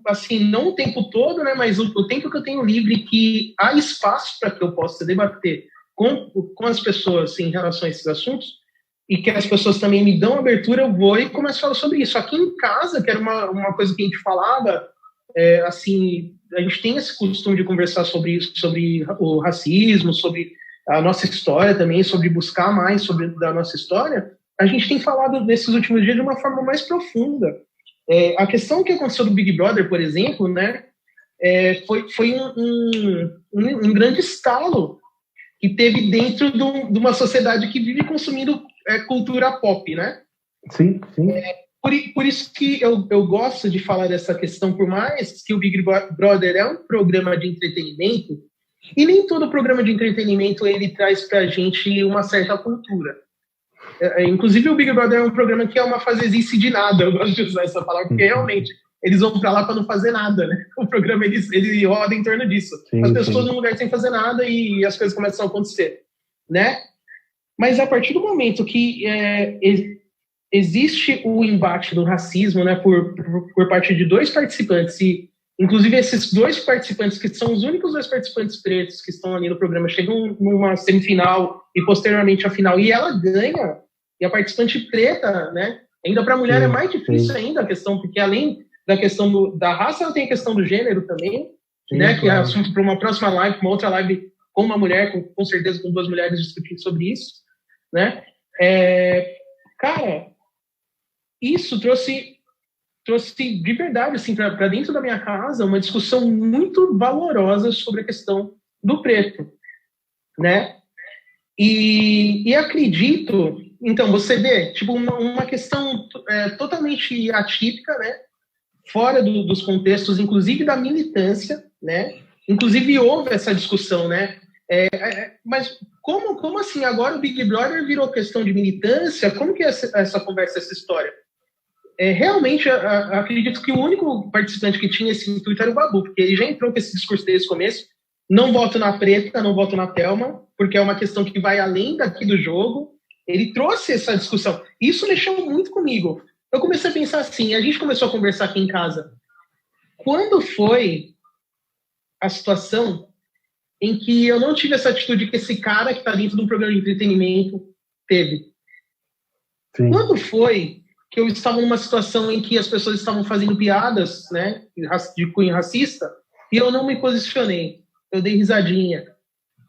assim, não o tempo todo, né, mas o tempo que eu tenho livre, que há espaço para que eu possa debater com as pessoas em relação a esses assuntos, e que as pessoas também me dão abertura, eu vou e começo a falar sobre isso. Aqui em casa, que era uma coisa que a gente falava, assim, a gente tem esse costume de conversar sobre isso, sobre o racismo, sobre a nossa história também, sobre buscar mais sobre da nossa história. A gente tem falado nesses últimos dias de uma forma mais profunda. A questão que aconteceu do Big Brother, por exemplo, né, foi um grande estalo que teve dentro de uma sociedade que vive consumindo cultura pop, né? Sim, sim. Por isso que eu gosto de falar dessa questão, por mais que o Big Brother é um programa de entretenimento, e nem todo programa de entretenimento ele traz para a gente uma certa cultura. Inclusive o Big Brother é um programa que é uma fazezice de nada, eu gosto de usar essa palavra, porque realmente eles vão para lá para não fazer nada, né? O programa ele roda em torno disso. Sim, as pessoas num lugar sem fazer nada e as coisas começam a acontecer, né? Mas a partir do momento que existe o embate do racismo, né, por parte de dois participantes, e inclusive esses dois participantes, que são os únicos dois participantes pretos que estão ali no programa, chegam numa semifinal e posteriormente a final, e ela ganha, e a participante preta, né, ainda para a mulher é mais difícil ainda a questão, porque além da questão da raça, ela tem a questão do gênero também, né, que é assunto para uma próxima live, uma outra live com uma mulher, com certeza com duas mulheres discutindo sobre isso, né? Cara, isso trouxe de verdade assim para dentro da minha casa uma discussão muito valorosa sobre a questão do preto, né? E acredito, então você vê tipo uma questão totalmente atípica, né? Fora dos contextos, inclusive da militância, né? Inclusive houve essa discussão, né? Mas como assim agora o Big Brother virou questão de militância? Como que é essa conversa, essa história? Realmente, acredito que o único participante que tinha esse intuito era o Babu, porque ele já entrou com esse discurso desde o começo, não voto na Preta, não voto na Thelma, porque é uma questão que vai além daqui do jogo. Ele trouxe essa discussão. Isso mexeu muito comigo. Eu comecei a pensar assim, a gente começou a conversar aqui em casa. Quando foi a situação em que eu não tive essa atitude que esse cara que está dentro de um programa de entretenimento teve? Sim. Quando foi que eu estava numa situação em que as pessoas estavam fazendo piadas, né, de cunho racista, e eu não me posicionei? Eu dei risadinha.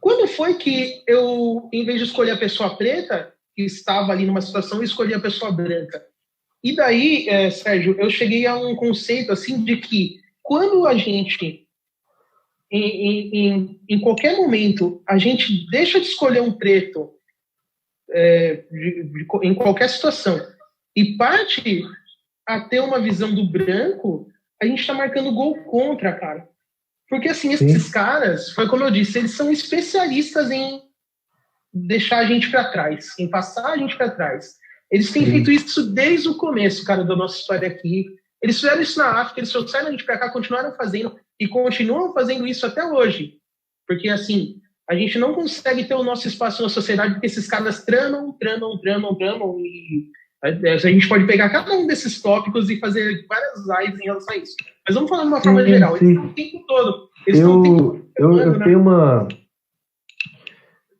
Quando foi que eu, em vez de escolher a pessoa preta, que estava ali numa situação, eu escolhi a pessoa branca? E daí, Sérgio, eu cheguei a um conceito assim de que quando a gente, em qualquer momento, a gente deixa de escolher um preto em qualquer situação e parte a ter uma visão do branco, a gente está marcando gol contra, cara. Porque, assim, esses caras, foi como eu disse, eles são especialistas em deixar a gente para trás, em passar a gente para trás. Eles têm feito isso desde o começo, cara, da nossa história aqui. Eles fizeram isso na África, eles trouxeram a gente para cá, continuaram fazendo e continuam fazendo isso até hoje. Porque, assim, a gente não consegue ter o nosso espaço na sociedade porque esses caras tramam e a gente pode pegar cada um desses tópicos e fazer várias lives em relação a isso. Mas vamos falar de uma forma geral. Eles estão o tempo todo.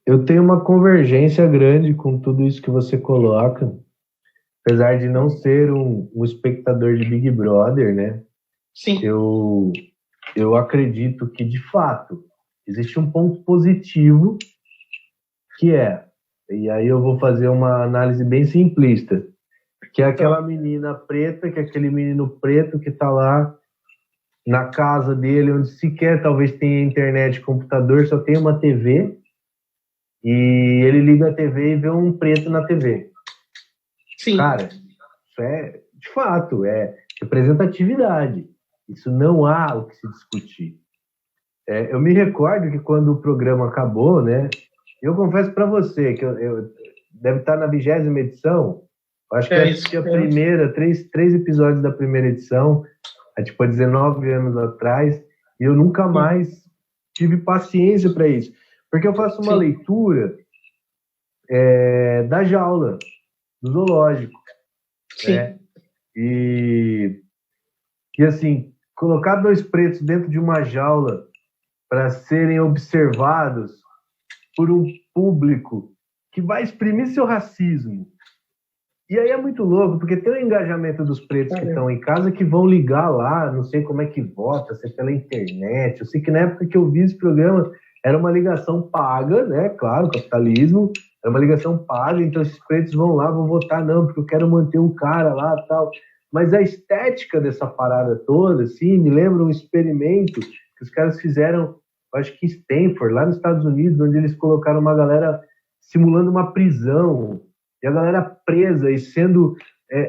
Eu tenho uma convergência grande com tudo isso que você coloca. Apesar de não ser um espectador de Big Brother, né? Sim. Eu acredito que, de fato, existe um ponto positivo que e aí eu vou fazer uma análise bem simplista, que é aquela menina preta, que é aquele menino preto que está lá na casa dele, onde sequer talvez tenha internet, computador, só tem uma TV, e ele liga a TV e vê um preto na TV. Sim. Cara, isso de fato, representatividade. Isso não há o que se discutir. Eu me recordo que quando o programa acabou, né? Eu confesso para você que eu deve estar na 20ª edição. Acho que eu assisti a primeira, três episódios da primeira edição, tipo, há 19 anos atrás, e eu nunca mais tive paciência para isso. Porque eu faço uma leitura da jaula, do zoológico. Né? E assim, colocar dois pretos dentro de uma jaula para serem observados por um público que vai exprimir seu racismo E aí é muito louco, porque tem o engajamento dos pretos que estão em casa que vão ligar lá, não sei como é que vota, se é pela internet. Eu sei que na época que eu vi esse programa era uma ligação paga, né? Claro, capitalismo, era uma ligação paga, então esses pretos vão lá, vão votar, não, porque eu quero manter um cara lá e tal. Mas a estética dessa parada toda, assim, me lembra um experimento que os caras fizeram, acho que em Stanford, lá nos Estados Unidos, onde eles colocaram uma galera simulando uma prisão, e a galera presa e sendo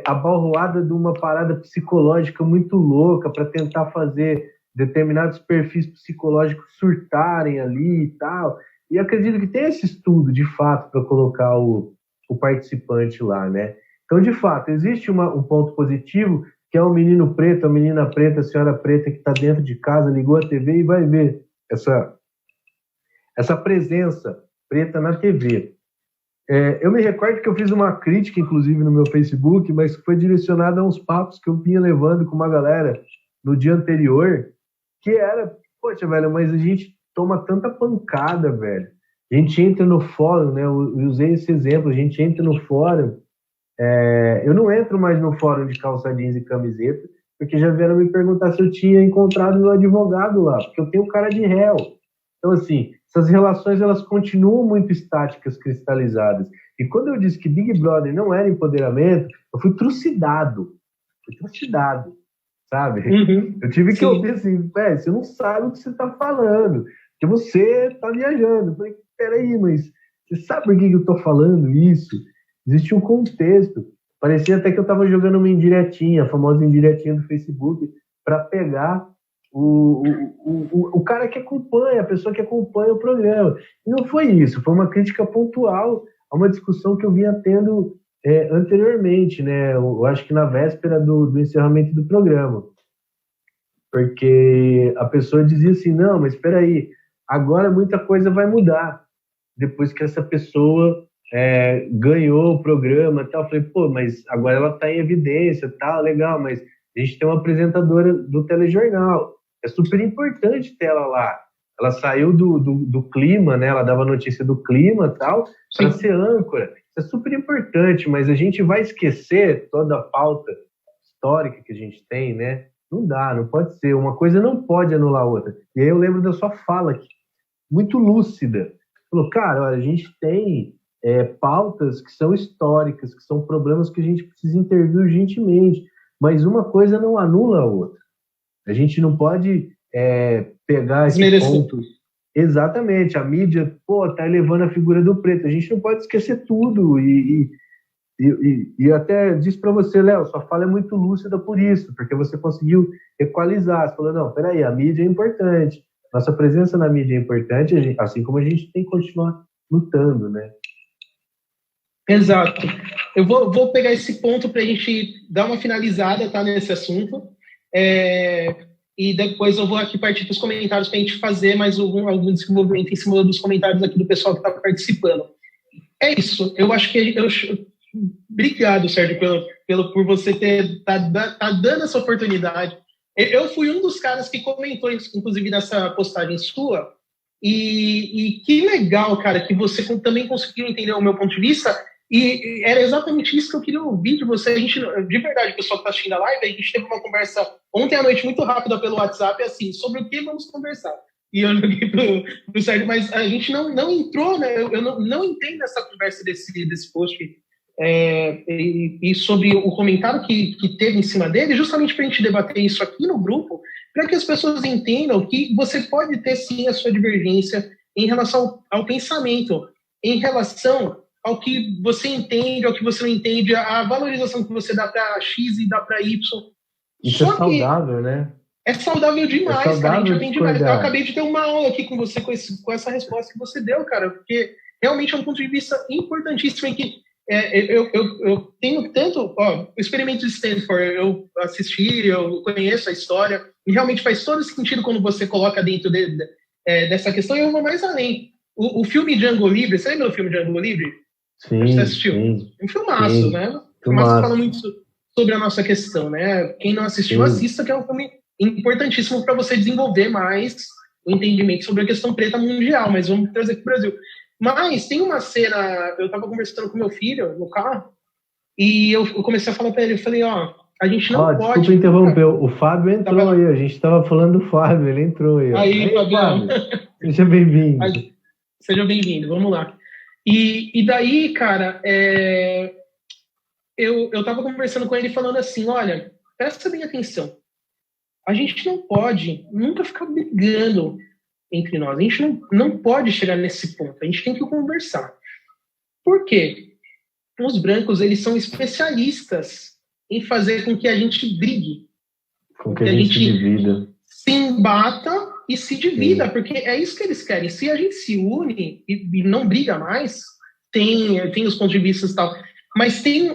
abalroada de uma parada psicológica muito louca para tentar fazer determinados perfis psicológicos surtarem ali e tal. E acredito que tem esse estudo, de fato, para colocar o participante lá, né? Então, de fato, existe um ponto positivo, que é o menino preto, a menina preta, a senhora preta que está dentro de casa, ligou a TV e vai ver essa presença preta na TV. Eu me recordo que eu fiz uma crítica, inclusive, no meu Facebook, mas foi direcionada a uns papos que eu vinha levando com uma galera no dia anterior, que era, poxa, velho, mas a gente toma tanta pancada, velho. A gente entra no fórum, né? Eu usei esse exemplo, a gente entra no fórum. Eu não entro mais no fórum de calça jeans e camiseta, porque já vieram me perguntar se eu tinha encontrado meu advogado lá, porque eu tenho cara de réu. Então, assim, essas relações, elas continuam muito estáticas, cristalizadas. E quando eu disse que Big Brother não era empoderamento, eu fui trucidado, sabe? Uhum. Eu tive que ouvir assim, você não sabe o que você está falando, porque você está viajando. Eu falei, peraí, mas você sabe por que eu estou falando isso? Existe um contexto. Parecia até que eu estava jogando uma indiretinha, a famosa indiretinha do Facebook, para pegar o cara que acompanha, a pessoa que acompanha o programa. E não foi isso, foi uma crítica pontual a uma discussão que eu vinha tendo anteriormente, né? Eu acho que na véspera do encerramento do programa. Porque a pessoa dizia assim, não, mas espera aí, agora muita coisa vai mudar. Depois que essa pessoa ganhou o programa e tal, eu falei, pô, mas agora ela está em evidência, tá, legal, mas a gente tem uma apresentadora do telejornal, é super importante ter ela lá. Ela saiu do clima, né? Ela dava notícia do clima e tal, para ser âncora. Isso é super importante, mas a gente vai esquecer toda a pauta histórica que a gente tem, né? Não dá, não pode ser. Uma coisa não pode anular a outra. E aí eu lembro da sua fala aqui, muito lúcida. Falou, cara, olha, a gente tem pautas que são históricas, que são problemas que a gente precisa intervir urgentemente, mas uma coisa não anula a outra. A gente não pode pegar esse ponto. Exatamente, a mídia, tá elevando a figura do preto. A gente não pode esquecer tudo. E até disse para você, Léo, sua fala é muito lúcida por isso, porque você conseguiu equalizar. Você falou, não, peraí, a mídia é importante. Nossa presença na mídia é importante, assim como a gente tem que continuar lutando, né? Exato. Eu vou pegar esse ponto para a gente dar uma finalizada, tá, nesse assunto. E depois eu vou aqui partir para os comentários para a gente fazer mais algum desenvolvimento em cima dos comentários aqui do pessoal que está participando. É isso. Eu acho que... Obrigado, Sérgio, por você tá dando essa oportunidade. Eu fui um dos caras que comentou isso, inclusive, nessa postagem sua. E que legal, cara, que você também conseguiu entender o meu ponto de vista. E era exatamente isso que eu queria ouvir de você. A gente, de verdade, o pessoal que está assistindo a live, a gente teve uma conversa ontem à noite muito rápida pelo WhatsApp, assim, sobre o que vamos conversar. E eu liguei pro Sérgio, mas a gente não entrou, né? Eu não entendo essa conversa desse post e sobre o comentário que teve em cima dele, justamente para a gente debater isso aqui no grupo, para que as pessoas entendam que você pode ter, sim, a sua divergência em relação ao pensamento, em relação ao que você entende, ao que você não entende, a valorização que você dá para X e dá para Y. Isso é saudável, né? É saudável demais, cara. A gente aprende demais. Eu acabei de ter uma aula aqui com você com essa resposta que você deu, cara, porque realmente é um ponto de vista importantíssimo em que eu tenho tanto... o experimento de Stanford, eu assisti, eu conheço a história, e realmente faz todo sentido quando você coloca dentro dessa questão, e eu vou mais além. O filme Django Livre, você lembra do filme Django Livre? Sim, você assistiu? Sim, um filmaço, sim, né? Um filmaço que fala muito sobre a nossa questão, né? Quem não assistiu, assista, que é um filme importantíssimo para você desenvolver mais o entendimento sobre a questão preta mundial, mas vamos trazer para o Brasil. Mas tem uma cena, eu estava conversando com meu filho no carro, E eu comecei a falar para ele, eu falei, ó, a gente não pode... Desculpa interromper, o Fábio entrou aí, a gente estava falando do Fábio, ele entrou aí. Aí, Fabião. Seja bem-vindo. Seja bem-vindo, vamos lá. E daí, cara, eu tava conversando com ele falando assim, olha, presta bem atenção, a gente não pode nunca ficar brigando entre nós, a gente não pode chegar nesse ponto, a gente tem que conversar. Por quê? Os brancos, eles são especialistas em fazer com que a gente brigue. Com que a gente divida. Se embata e se divida, porque é isso que eles querem. Se a gente se une e não briga mais, tem os pontos de vista e tal, mas tem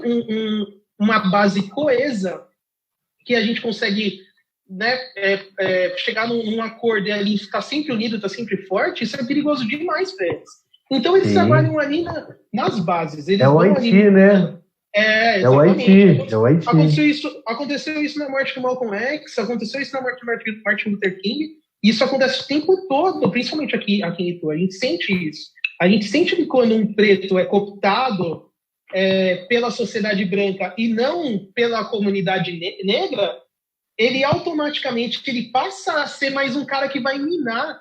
uma base coesa que a gente consegue, né, chegar num acordo e ali estar sempre unido, estar sempre forte, isso é perigoso demais para eles. Então eles trabalham ali nas bases. Eles o Haiti, ali, né? É o Haiti. Aconteceu isso na morte do Malcolm X, aconteceu isso na morte do Martin Luther King, e isso acontece o tempo todo, principalmente aqui em Itu. A gente sente isso. A gente sente que quando um preto é cooptado pela sociedade branca e não pela comunidade negra, ele automaticamente ele passa a ser mais um cara que vai minar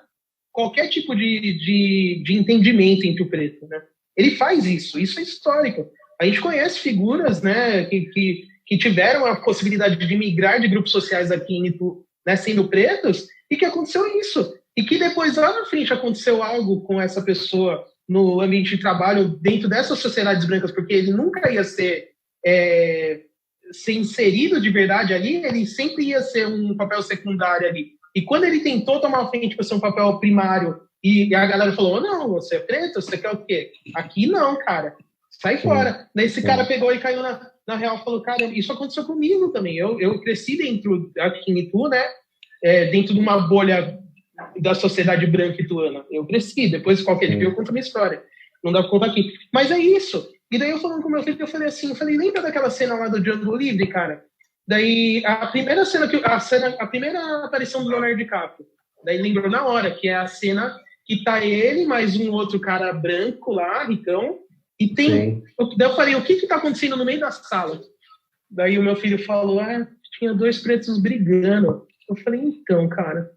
qualquer tipo de entendimento entre o preto, né? Ele faz isso é histórico. A gente conhece figuras, né, que tiveram a possibilidade de migrar de grupos sociais aqui em Itu, né, sendo pretos, e que aconteceu isso. E que depois, lá na frente, aconteceu algo com essa pessoa no ambiente de trabalho, dentro dessas sociedades brancas, porque ele nunca ia ser inserido de verdade ali, ele sempre ia ser um papel secundário ali. E quando ele tentou tomar a frente para ser um papel primário, e a galera falou, não, você é preto, você quer o quê? Aqui não, cara. Sai fora. Daí esse cara pegou e caiu na real e falou, cara, isso aconteceu comigo também. Eu cresci aqui em Itu, né? Dentro de uma bolha da sociedade branca ituana. Eu cresci. Depois, qualquer dia, eu conto a minha história. Não dá pra contar aqui. Mas é isso. E daí eu falando com meu filho, eu falei assim, lembra daquela cena lá do Django Livre, cara? Daí, a primeira aparição do Leonardo DiCaprio. Daí lembrou na hora, que é a cena que tá ele, mais um outro cara branco lá, ricão, e tem... Daí eu falei, o que tá acontecendo no meio da sala? Daí o meu filho falou, tinha 2 pretos brigando. Eu falei, então, cara,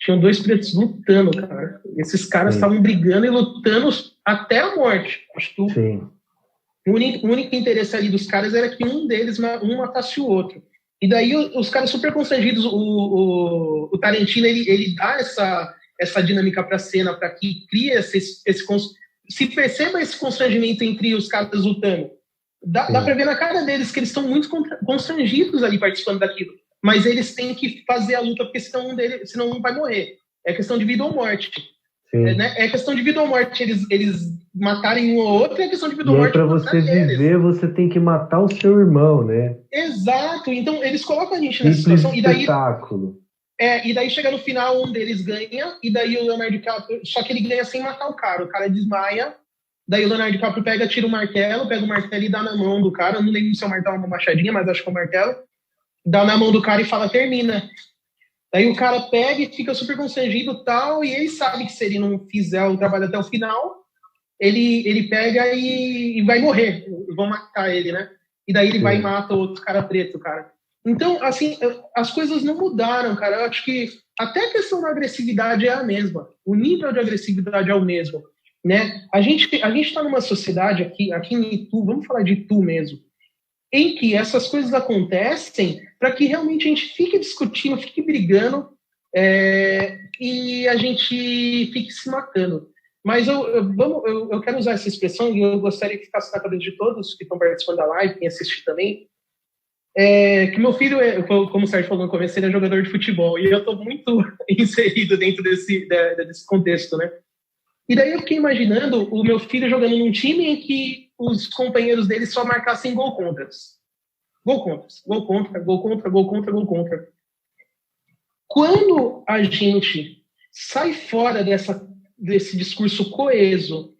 tinham 2 pretos lutando, cara. Esses caras estavam brigando e lutando até a morte. Acho que o único interesse ali dos caras era que um deles matasse o outro. E daí os caras super constrangidos, o Tarantino, ele dá essa dinâmica pra cena, para que cria se perceba esse constrangimento entre os caras lutando. Dá pra ver na cara deles que eles estão muito constrangidos ali participando daquilo. Mas eles têm que fazer a luta, porque senão um vai morrer. É questão de vida ou morte. É questão de vida ou morte. Eles matarem um ou outro, é questão de vida ou morte. Para você viver, você tem que matar o seu irmão, né? Exato. Então, eles colocam a gente nessa situação. Espetáculo. E daí chega no final, um deles ganha, e daí o Leonardo DiCaprio... Só que ele ganha sem matar o cara desmaia, daí o Leonardo DiCaprio tira o martelo, pega o martelo e dá na mão do cara. Eu não lembro se é o martelo ou uma machadinha, mas acho que é o martelo. Dá na mão do cara e fala, termina. Daí o cara pega e fica super constrangido e tal, e ele sabe que se ele não fizer o trabalho até o final, ele pega e vai morrer. Vão matar ele, né? E daí ele vai e mata o outro cara preto, cara. Então, assim, as coisas não mudaram, cara. Eu acho que até a questão da agressividade é a mesma. O nível de agressividade é o mesmo, né? A gente tá numa sociedade aqui em Itu, vamos falar de Itu mesmo, em que essas coisas acontecem para que realmente a gente fique discutindo, fique brigando e a gente fique se matando. Mas eu quero usar essa expressão e eu gostaria que ficasse na cabeça de todos que estão participando da live, quem assiste também, que meu filho, como o Sérgio falou no começo, ele é jogador de futebol e eu estou muito inserido dentro desse contexto, né? E daí eu fiquei imaginando o meu filho jogando num time em que os companheiros dele só marcassem gol contra. Quando a gente sai fora desse discurso coeso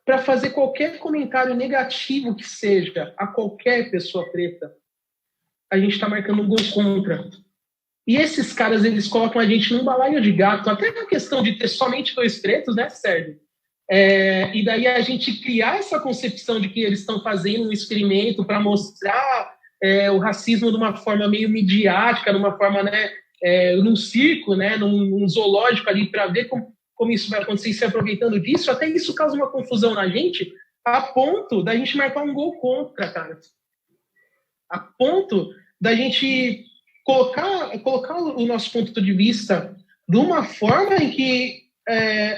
para fazer qualquer comentário negativo que seja a qualquer pessoa preta, a gente está marcando um gol contra. E esses caras, eles colocam a gente num balaio de gato, até na questão de ter somente 2 pretos, né, Sérgio? E daí a gente criar essa concepção de que eles estão fazendo um experimento para mostrar o racismo de uma forma meio midiática, de uma forma, né, num circo, né, num zoológico ali, para ver como isso vai acontecer, e se aproveitando disso, até isso causa uma confusão na gente, a ponto da gente marcar um gol contra, cara. A ponto da gente colocar o nosso ponto de vista de uma forma em que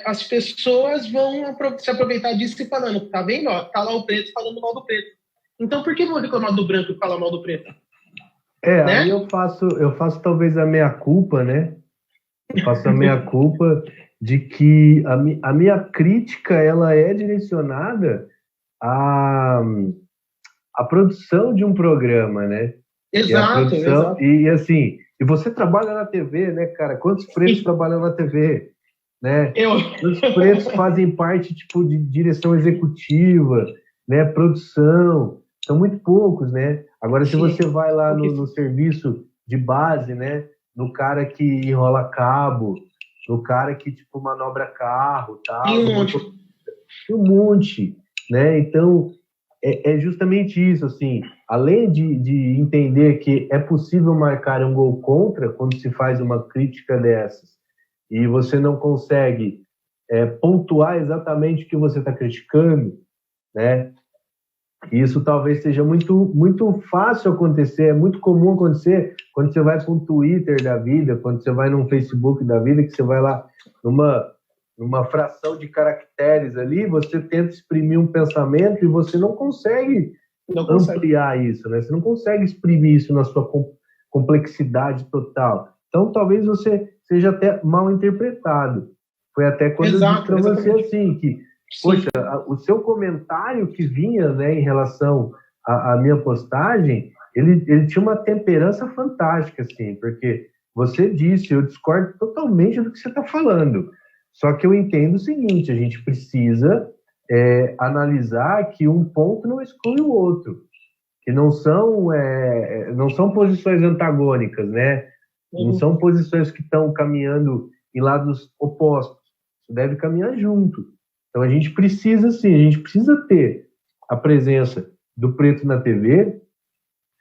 as pessoas vão se aproveitar disso e falando, tá vendo? Ó, tá lá o preto falando mal do preto. Então, por que vão reclamar do branco e falar mal do preto? Né? Aí eu faço talvez a meia-culpa, né? Eu faço a meia-culpa de que a minha crítica, ela é direcionada à produção de um programa, né? Exato, exato. E assim, e você trabalha na TV, né, cara? Quantos pretos trabalham na TV? Né? Os pretos fazem parte tipo de direção executiva, né, produção, são muito poucos, né? Agora se você vai lá no serviço de base, né, no cara que enrola cabo, no cara que tipo manobra carro, tal, tem um monte, né? Então é justamente isso, assim, além de entender que é possível marcar um gol contra quando se faz uma crítica dessas, e você não consegue pontuar exatamente o que você está criticando, né? Isso talvez seja muito, muito fácil acontecer, é muito comum acontecer quando você vai para um Twitter da vida, quando você vai num Facebook da vida, que você vai lá numa fração de caracteres ali, você tenta exprimir um pensamento e você não consegue ampliar isso, né? Você não consegue exprimir isso na sua complexidade total. Então, talvez você seja até mal interpretado. Foi até quando eu disse para você assim, que, poxa, o seu comentário que vinha, né, em relação à minha postagem, ele tinha uma temperança fantástica, assim, porque você disse, eu discordo totalmente do que você está falando. Só que eu entendo o seguinte, a gente precisa analisar que um ponto não exclui o outro, que não são posições antagônicas, né? Não são posições que estão caminhando em lados opostos. Isso deve caminhar junto. Então a gente precisa, sim, a gente precisa ter a presença do preto na TV,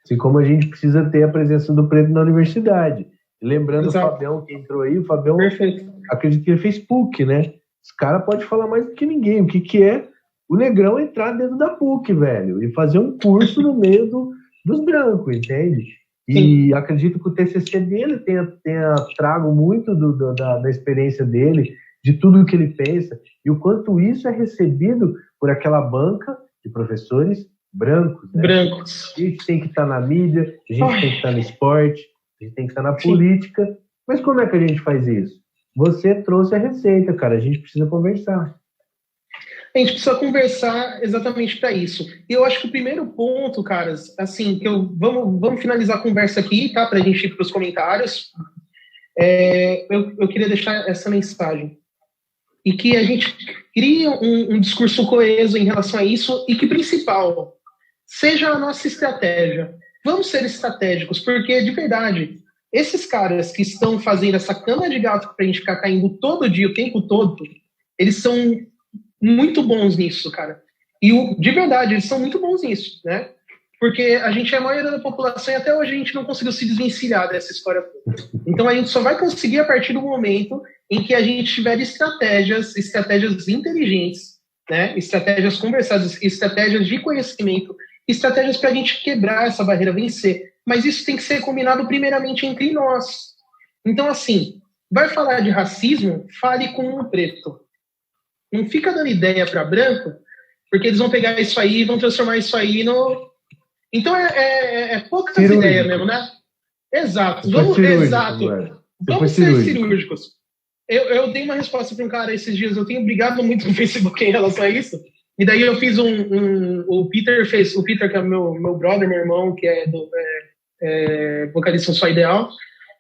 assim como a gente precisa ter a presença do preto na universidade. E lembrando o Fabião que entrou aí, o Fabião, acredito que ele fez PUC, né? Esse cara pode falar mais do que ninguém. O que é o negrão entrar dentro da PUC, velho, e fazer um curso no meio dos brancos, entende? E acredito que o TCC dele tenha trago muito da experiência dele, de tudo o que ele pensa, e o quanto isso é recebido por aquela banca de professores brancos. Né? Brancos. A gente tem que estar na mídia, a gente tem que estar no esporte, a gente tem que estar na política. Mas como é que a gente faz isso? Você trouxe a receita, cara, a gente precisa conversar. A gente precisa conversar exatamente para isso. E eu acho que o primeiro ponto, caras, assim, que vamos finalizar a conversa aqui, tá? Para a gente ir para os comentários. Eu queria deixar essa mensagem. E que a gente crie um discurso coeso em relação a isso e que, principal, seja a nossa estratégia. Vamos ser estratégicos, porque, de verdade, esses caras que estão fazendo essa cana de gato para a gente ficar caindo todo dia, o tempo todo, eles são muito bons nisso, cara. E, de verdade, eles são muito bons nisso, né? Porque a gente é a maioria da população e até hoje a gente não conseguiu se desvencilhar dessa história toda. Então a gente só vai conseguir a partir do momento em que a gente tiver estratégias inteligentes, né? Estratégias conversadas, estratégias de conhecimento, estratégias para a gente quebrar essa barreira, vencer. Mas isso tem que ser combinado primeiramente entre nós. Então, assim, vai falar de racismo, fale com um preto. Não fica dando ideia para branco, porque eles vão pegar isso aí e vão transformar isso aí no... Então é poucas ideias mesmo, né? Exato. Vamos ser cirúrgicos. Eu dei uma resposta para um cara esses dias, eu tenho brigado muito no Facebook em relação a isso, e daí eu fiz o Peter, que é meu brother, meu irmão, que é vocalista Só Ideal,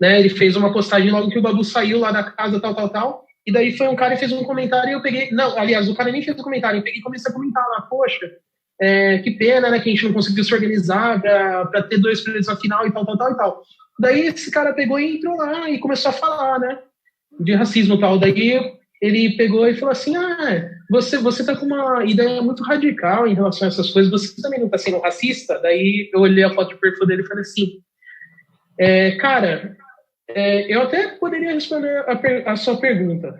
né? Ele fez uma postagem logo que o Babu saiu lá da casa, tal, e daí foi um cara e fez um comentário e eu peguei... Não, aliás, o cara nem fez um comentário, eu peguei e comecei a comentar lá, poxa, que pena, né, que a gente não conseguiu se organizar para ter 2 pretos na final e tal. Daí esse cara pegou e entrou lá e começou a falar, né, de racismo e tal. Daí ele pegou e falou assim, você tá com uma ideia muito radical em relação a essas coisas, você também não tá sendo racista? Daí eu olhei a foto de perfil dele e falei assim, cara, eu até poderia responder a sua pergunta,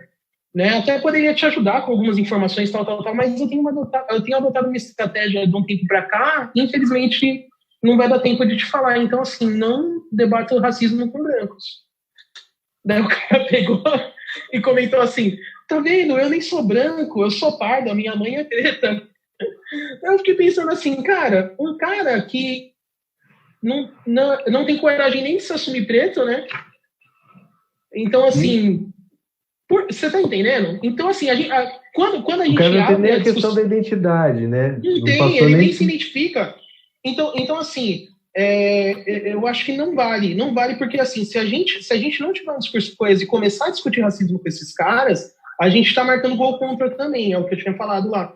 né? Até poderia te ajudar com algumas informações, tal, mas eu tenho adotado uma estratégia de um tempo para cá, e infelizmente não vai dar tempo de te falar. Então, assim, não debata o racismo com brancos. Daí o cara pegou e comentou assim, tá vendo? Eu nem sou branco, eu sou pardo, a minha mãe é preta. Eu fiquei pensando assim, cara, um cara que não tem coragem nem de se assumir preto, né? Então, assim, você tá entendendo? Então, assim, quando a gente abre... Não tem nem a questão da identidade, né? Não tem, ele nem se identifica. Então assim, eu acho que não vale porque, assim, se a gente não tiver um discurso coeso e começar a discutir racismo com esses caras, a gente está marcando gol contra também, é o que eu tinha falado lá.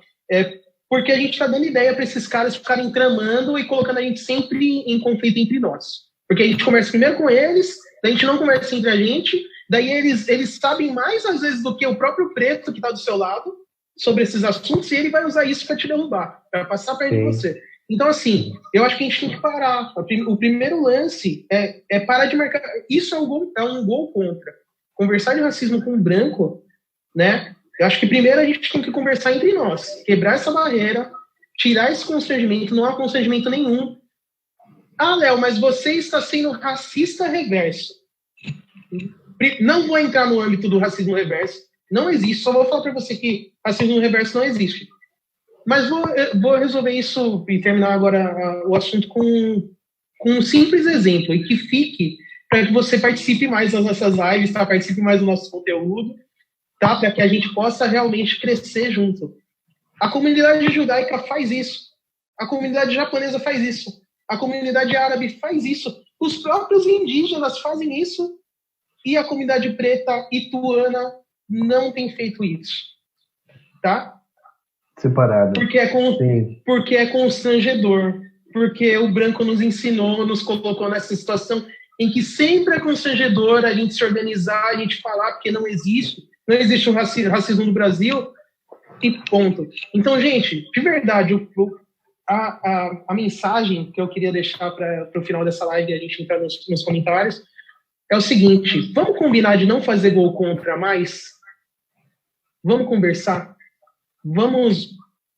Porque a gente está dando ideia para esses caras ficarem tramando e colocando a gente sempre em conflito entre nós. Porque a gente conversa primeiro com eles, daí a gente não conversa entre a gente, daí eles sabem mais, às vezes, do que o próprio preto que está do seu lado sobre esses assuntos, e ele vai usar isso para te derrubar, para passar perto de você. Então, assim, eu acho que a gente tem que parar. O primeiro lance é parar de marcar. Isso é um gol contra. Conversar de racismo com o branco, né? Eu acho que primeiro a gente tem que conversar entre nós, quebrar essa barreira, tirar esse constrangimento, não há constrangimento nenhum. Léo, mas você está sendo racista reverso. Não vou entrar no âmbito do racismo reverso, não existe, só vou falar para você que racismo reverso não existe. Mas vou resolver isso e terminar agora o assunto com um simples exemplo, e que fique para que você participe mais das nossas lives, tá? Participe mais do nosso conteúdo, tá? Para que a gente possa realmente crescer junto. A comunidade judaica faz isso, a comunidade japonesa faz isso, a comunidade árabe faz isso, os próprios indígenas fazem isso, e a comunidade preta ituana não tem feito isso, tá? Separado. Porque é constrangedor, porque o branco nos ensinou, nos colocou nessa situação em que sempre é constrangedor a gente se organizar, a gente falar, porque não existe um racismo no Brasil, e ponto. Então, gente, de verdade, a mensagem que eu queria deixar para o final dessa live e a gente entrar nos comentários é o seguinte: vamos combinar de não fazer gol contra mais? Vamos conversar? Vamos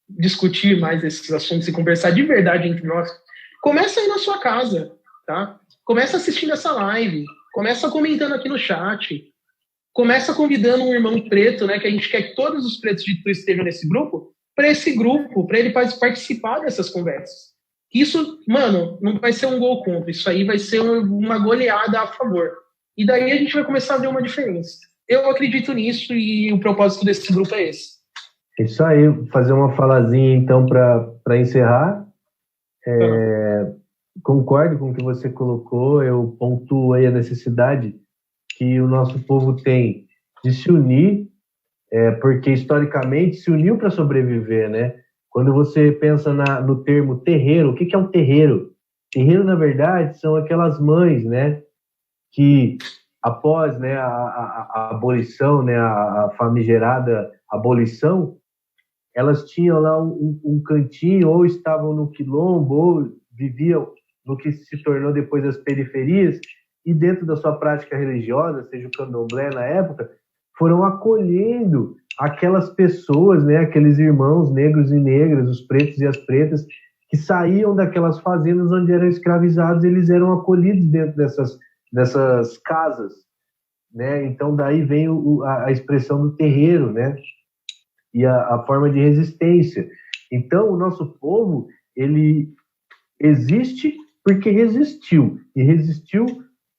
discutir mais esses assuntos e conversar de verdade entre nós? Começa aí na sua casa, tá? Começa assistindo essa live, começa comentando aqui no chat, começa convidando um irmão preto, né? Que a gente quer que todos os pretos de Itu estejam nesse grupo, para ele participar dessas conversas. Isso, mano, não vai ser um gol contra, isso aí vai ser uma goleada a favor. E daí a gente vai começar a ver uma diferença. Eu acredito nisso e o propósito desse grupo é esse. Isso aí, fazer uma falazinha então para encerrar. Concordo com o que você colocou, eu pontuei a necessidade que o nosso povo tem de se unir, porque historicamente se uniu para sobreviver, né? Quando você pensa no termo terreiro, o que é um terreiro? Terreiro, na verdade, são aquelas mães, né, que após, né, a abolição, né, a famigerada abolição, elas tinham lá um cantinho, ou estavam no quilombo, ou viviam no que se tornou depois as periferias, e dentro da sua prática religiosa, seja o candomblé na época, foram acolhendo aquelas pessoas, né, aqueles irmãos negros e negras, os pretos e as pretas, que saíam daquelas fazendas onde eram escravizados, eles eram acolhidos dentro dessas casas, né? Então daí vem a expressão do terreiro, né? E a forma de resistência. Então o nosso povo, ele existe porque resistiu, e resistiu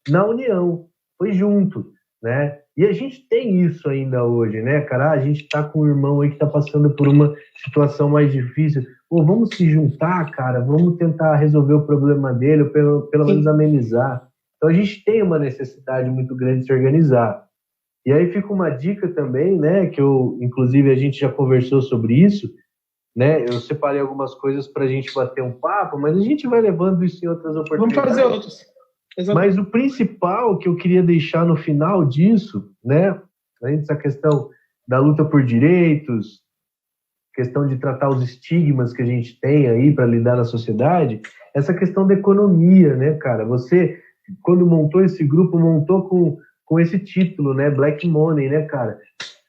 na união, foi junto, né? E a gente tem isso ainda hoje, né, cara? A gente tá com um irmão aí que tá passando por uma situação mais difícil. Pô, vamos se juntar, cara, vamos tentar resolver o problema dele, ou pelo menos amenizar. Então a gente tem uma necessidade muito grande de se organizar. E aí fica uma dica também, né, que inclusive a gente já conversou sobre isso, né? Eu separei algumas coisas pra gente bater um papo, mas a gente vai levando isso em outras oportunidades. Vamos fazer outros. Mas o principal que eu queria deixar no final disso, né, além dessa questão da luta por direitos, questão de tratar os estigmas que a gente tem aí para lidar na sociedade, essa questão da economia, né, cara? Você, quando montou esse grupo, montou com esse título, né, Black Money, né, cara?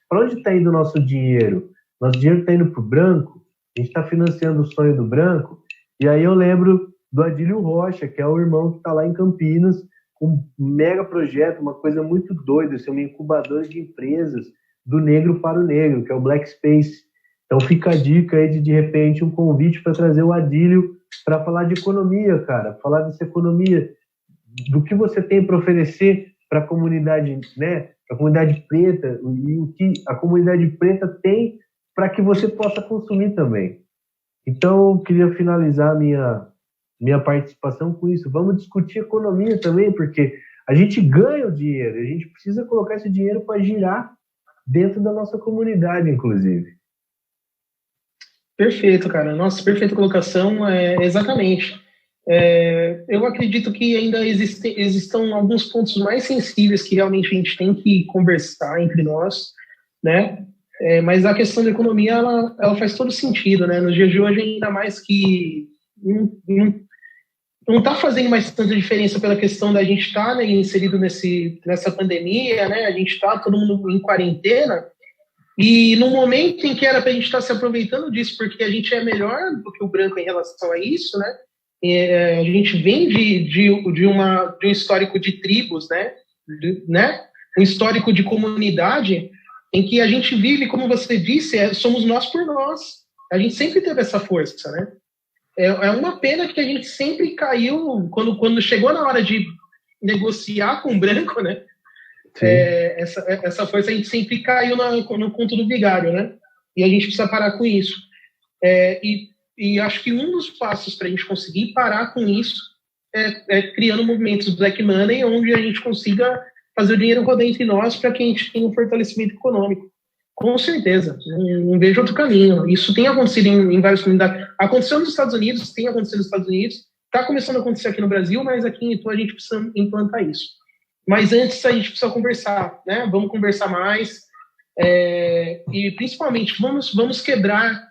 Para onde está indo o nosso dinheiro? Nosso dinheiro está indo para o branco? A gente está financiando o sonho do branco? E aí eu lembro do Adílio Rocha, que é o irmão que está lá em Campinas, com um mega projeto, uma coisa muito doida, assim, uma incubadora de empresas do negro para o negro, que é o Black Space. Então fica a dica aí de repente, um convite para trazer o Adílio para falar de economia, cara, falar dessa economia, do que você tem para oferecer para a comunidade, né, para a comunidade preta, e o que a comunidade preta tem para que você possa consumir também. Então, eu queria finalizar minha participação com isso. Vamos discutir economia também, porque a gente ganha o dinheiro, a gente precisa colocar esse dinheiro para girar dentro da nossa comunidade, inclusive. Perfeito, cara. Nossa, perfeita colocação. Exatamente. Eu acredito que ainda existam alguns pontos mais sensíveis que realmente a gente tem que conversar entre nós, né? Mas a questão da economia, ela faz todo sentido, né? Nos dias de hoje, ainda mais que não está fazendo mais tanta diferença pela questão da gente estar, né, inserido nessa pandemia, né? A gente está todo mundo em quarentena, e no momento em que era para a gente estar se aproveitando disso, porque a gente é melhor do que o branco em relação a isso, né? A gente vem de um histórico de tribos, né? Um histórico de comunidade em que a gente vive, como você disse, somos nós por nós. A gente sempre teve essa força, né? É uma pena que a gente sempre caiu, quando chegou na hora de negociar com o branco, né? Essa força a gente sempre caiu no conto do vigário, né? E a gente precisa parar com isso. E acho que um dos passos para a gente conseguir parar com isso é criando movimentos Black Money, onde a gente consiga fazer o dinheiro rodar entre nós para que a gente tenha um fortalecimento econômico. Com certeza, não vejo outro caminho. Isso tem acontecido em várias comunidades. Aconteceu nos Estados Unidos, tem acontecido nos Estados Unidos, está começando a acontecer aqui no Brasil, mas aqui em Itu a gente precisa implantar isso. Mas antes a gente precisa conversar, né? Vamos conversar mais e principalmente vamos quebrar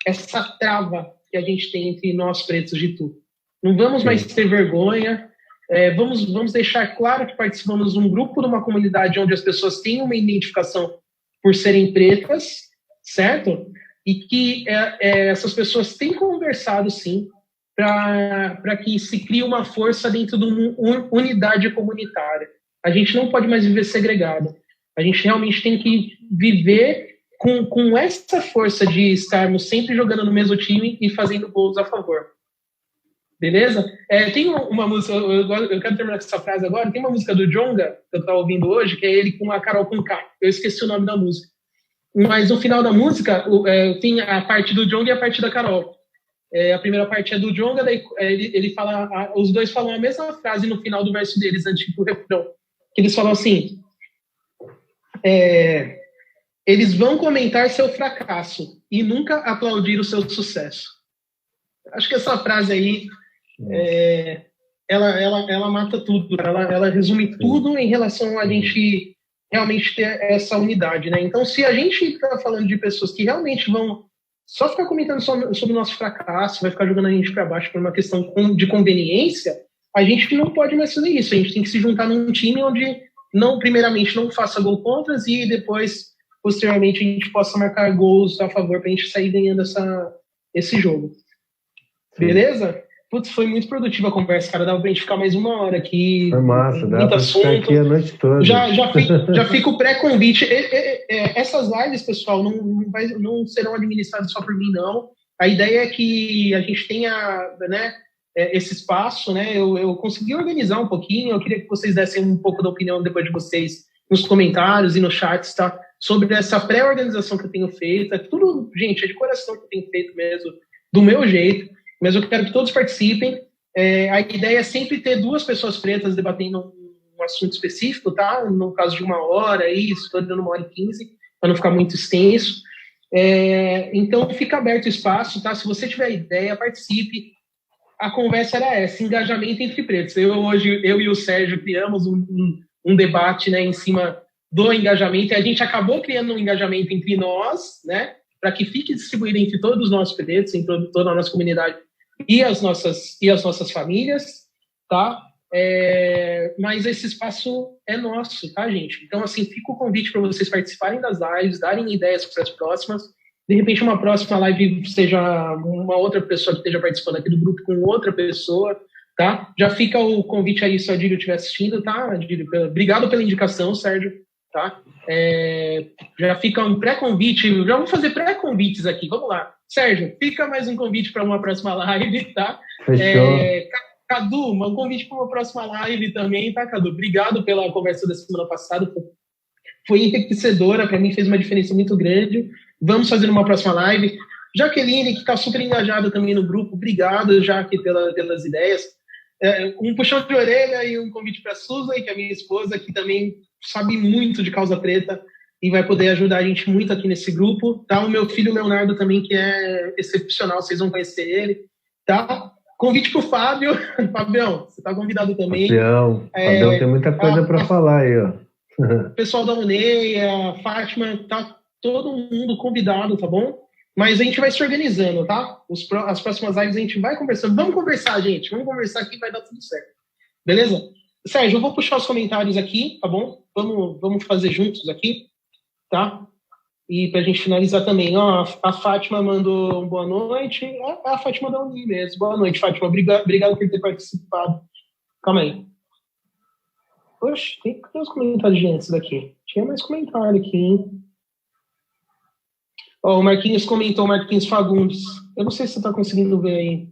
essa trava que a gente tem entre nós pretos de Itu. Não vamos mais ter vergonha. Vamos deixar claro que participamos de um grupo, de uma comunidade onde as pessoas têm uma identificação por serem pretas, certo? E que essas pessoas têm conversado, sim, para que se crie uma força dentro de uma unidade comunitária. A gente não pode mais viver segregado. A gente realmente tem que viver com essa força de estarmos sempre jogando no mesmo time e fazendo gols a favor. Beleza? Tem uma música, eu quero terminar com essa frase agora, tem uma música do Djonga, que eu estava ouvindo hoje, que é ele com a Carol Conká. Eu esqueci o nome da música. Mas no final da música, tem a parte do Djonga e a parte da Carol. A primeira parte é do Djonga, daí ele fala, os dois falam a mesma frase no final do verso deles, antes do refrão. Eles falam assim, eles vão comentar seu fracasso e nunca aplaudir o seu sucesso. Acho que essa frase aí, ela mata tudo, ela resume tudo em relação a gente realmente ter essa unidade, né? Então, se a gente está falando de pessoas que realmente vão só ficar comentando sobre o nosso fracasso, vai ficar jogando a gente para baixo por uma questão de conveniência, a gente não pode mais fazer isso. A gente tem que se juntar num time onde, primeiramente, não faça gol contras e depois, posteriormente, a gente possa marcar gols a favor para a gente sair ganhando esse jogo. Beleza? Putz, foi muito produtiva a conversa, cara. Dava pra gente ficar mais uma hora aqui. Foi massa, dá pra ficar aqui a noite toda. Já fica o pré-convite. Essas lives, pessoal, não serão administradas só por mim, não. A ideia é que a gente tenha, né, esse espaço, né? Eu consegui organizar um pouquinho. Eu queria que vocês dessem um pouco da opinião depois de vocês nos comentários e no chat, tá? Sobre essa pré-organização que eu tenho feito. É tudo, gente, é de coração que eu tenho feito mesmo, do meu jeito. Mas eu quero que todos participem. A ideia é sempre ter duas pessoas pretas debatendo um assunto específico, tá? No caso de 1 hora, estou dando 1h15, para não ficar muito extenso. Então, fica aberto o espaço, tá? Se você tiver ideia, participe. A conversa era essa, engajamento entre pretos. Eu e o Sérgio criamos um debate, né, em cima do engajamento, e a gente acabou criando um engajamento entre nós, né, para que fique distribuído entre todos os nossos pretos, em toda a nossa comunidade e as nossas famílias, tá? Mas esse espaço é nosso, tá, gente? Então, assim, fica o convite para vocês participarem das lives, darem ideias para as próximas. De repente, uma próxima live seja uma outra pessoa que esteja participando aqui do grupo com outra pessoa, tá? Já fica o convite aí se o Adílio estiver assistindo, tá? Adílio, obrigado pela indicação, Sérgio, tá? Já fica um pré-convite, já vamos fazer pré-convites aqui, vamos lá. Sérgio, fica mais um convite para uma próxima live, tá? Fechou. Cadu, um convite para uma próxima live também, tá, Cadu? Obrigado pela conversa da semana passada, foi enriquecedora, para mim fez uma diferença muito grande. Vamos fazer uma próxima live. Jaqueline, que está super engajada também no grupo, obrigado, Jaque, pelas ideias. Um puxão de orelha e um convite para a Susan, que é a minha esposa, que também sabe muito de causa preta e vai poder ajudar a gente muito aqui nesse grupo. Tá? O meu filho Leonardo também, que é excepcional, vocês vão conhecer ele. Tá? Convite para o Fábio. Fabião, você está convidado também. Fabião tem muita coisa para falar aí, ó. Pessoal da UNEI, a Fátima, tá todo mundo convidado, tá bom? Mas a gente vai se organizando, tá? As próximas lives a gente vai conversando. Vamos conversar, gente. Vamos conversar aqui, vai dar tudo certo. Beleza? Sérgio, eu vou puxar os comentários aqui, tá bom? Vamos fazer juntos aqui, tá? E pra gente finalizar também, ó, a Fátima mandou boa noite. A Fátima da Uni mesmo. Boa noite, Fátima. Obrigado por ter participado. Calma aí. Oxe, tem uns comentários de antes daqui. Tinha mais comentário aqui, hein? Ó, o Marquinhos comentou, Marquinhos Fagundes. Eu não sei se você tá conseguindo ver aí.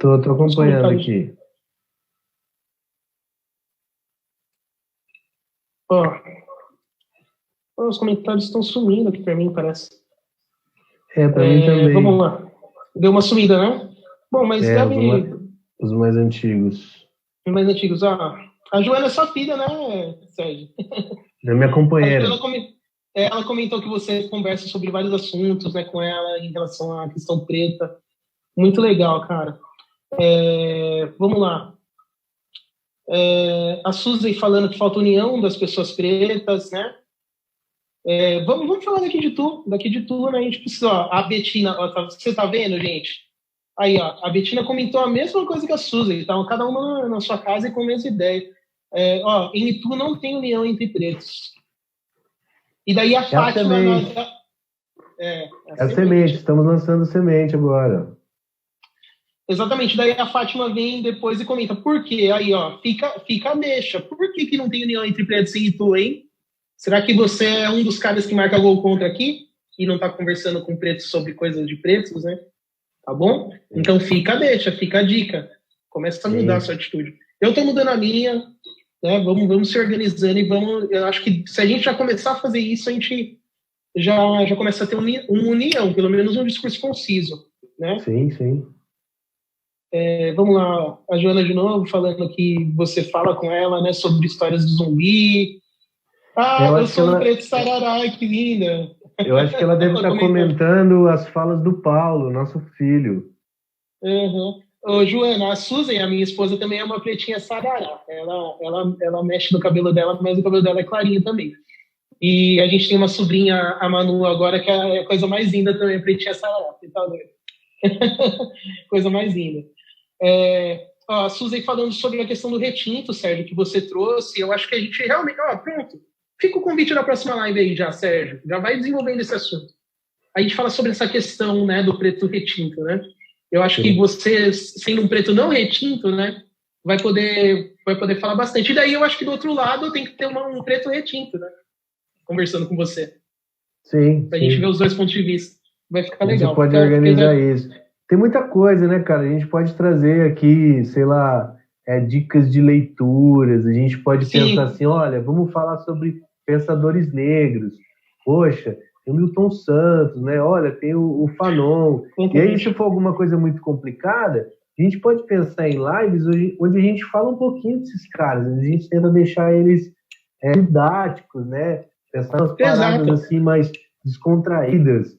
Tô acompanhando aqui. Ó, os comentários estão sumindo aqui pra mim, parece. Pra mim também. Vamos lá. Deu uma sumida, né? Bom, mas deve... Os mais antigos. Os mais antigos, a Joana é sua filha, né, Sérgio? É minha companheira. Ela comentou que você conversa sobre vários assuntos, né, com ela em relação à questão preta. Muito legal, cara. Vamos lá. A Suzy falando que falta união das pessoas pretas, né? Vamos falar daqui de tu, né? A gente precisa, ó, a Betina, ó, você tá vendo, gente? Aí, ó, a Betina comentou a mesma coisa que a Suzy, então cada uma na sua casa e com a mesma ideia. Ó, em Itu não tem união entre pretos. E daí a Fátima... a semente, estamos lançando semente agora. Exatamente, daí a Fátima vem depois e comenta, por quê? Aí, ó, fica a deixa. Por que não tem união entre pretos em Itu, hein? Será que você é um dos caras que marca gol contra aqui? E não tá conversando com pretos sobre coisas de pretos, né? Tá bom? Então fica a deixa, fica a dica. Começa a mudar a sua atitude. Eu tô mudando a minha, né? Vamos se organizando e vamos... Eu acho que se a gente já começar a fazer isso, a gente já começa a ter uma união, pelo menos um discurso conciso, né? Sim. Vamos lá, a Joana de novo, falando que você fala com ela, né, sobre histórias do zumbi. Eu sou um preto sarará, que linda. Eu acho que ela deve estar comentando as falas do Paulo, nosso filho. Ô, Joana, a Suzy, a minha esposa, também é uma pretinha sarará. Ela mexe no cabelo dela, mas o cabelo dela é clarinho também. E a gente tem uma sobrinha, a Manu, agora, que é a coisa mais linda também, a pretinha sarará. Tá doido? Coisa mais linda. A Suzy falando sobre a questão do retinto, Sérgio, que você trouxe. Eu acho que a gente realmente... pronto. Fica o convite na próxima live aí já, Sérgio. Já vai desenvolvendo esse assunto. A gente fala sobre essa questão, né, do preto retinto, né? Eu acho que você, sendo um preto não retinto, né, vai poder falar bastante. E daí eu acho que do outro lado tem que ter um preto retinto, né? Conversando com você. Sim. Pra gente ver os dois pontos de vista. Vai ficar legal. A gente pode organizar isso. Tem muita coisa, né, cara? A gente pode trazer aqui, sei lá, dicas de leituras. A gente pode pensar assim, olha, vamos falar sobre pensadores negros. Poxa, tem o Milton Santos, né? Olha, tem o Fanon. E aí, se for alguma coisa muito complicada, a gente pode pensar em lives onde a gente fala um pouquinho desses caras. A gente tenta deixar eles didáticos, né? Pensar nas paradas assim, mais descontraídas.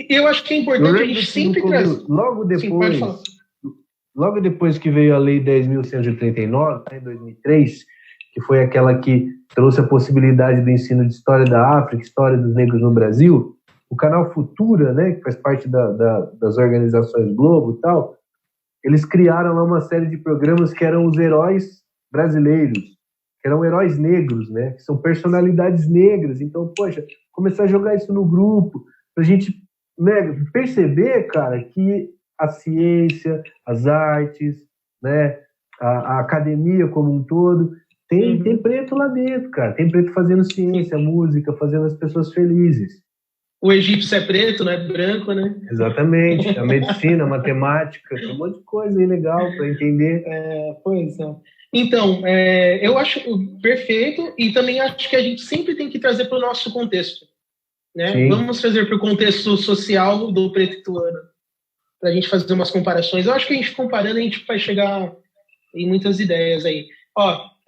Eu acho que é importante a gente sempre trazer... Logo depois que veio a Lei 10.139, em 2003, que foi aquela que trouxe a possibilidade do ensino de história da África, história dos negros no Brasil, o canal Futura, né, que faz parte das organizações Globo e tal, eles criaram lá uma série de programas que eram os heróis brasileiros, que eram heróis negros, né, que são personalidades negras. Então, poxa, começar a jogar isso no grupo, pra gente, né, perceber, cara, que a ciência, as artes, né, a academia como um todo, tem preto lá dentro, cara. Tem preto fazendo ciência, música, fazendo as pessoas felizes. O egípcio é preto, não é branco, né? Exatamente. A medicina, a matemática, tem um monte de coisa aí legal para entender. Pois é. Então, eu acho perfeito, e também acho que a gente sempre tem que trazer para o nosso contexto. Né? Vamos trazer para o contexto social do preto ituano, para a gente fazer umas comparações. Eu acho que a gente comparando, a gente vai chegar em muitas ideias aí. Ó,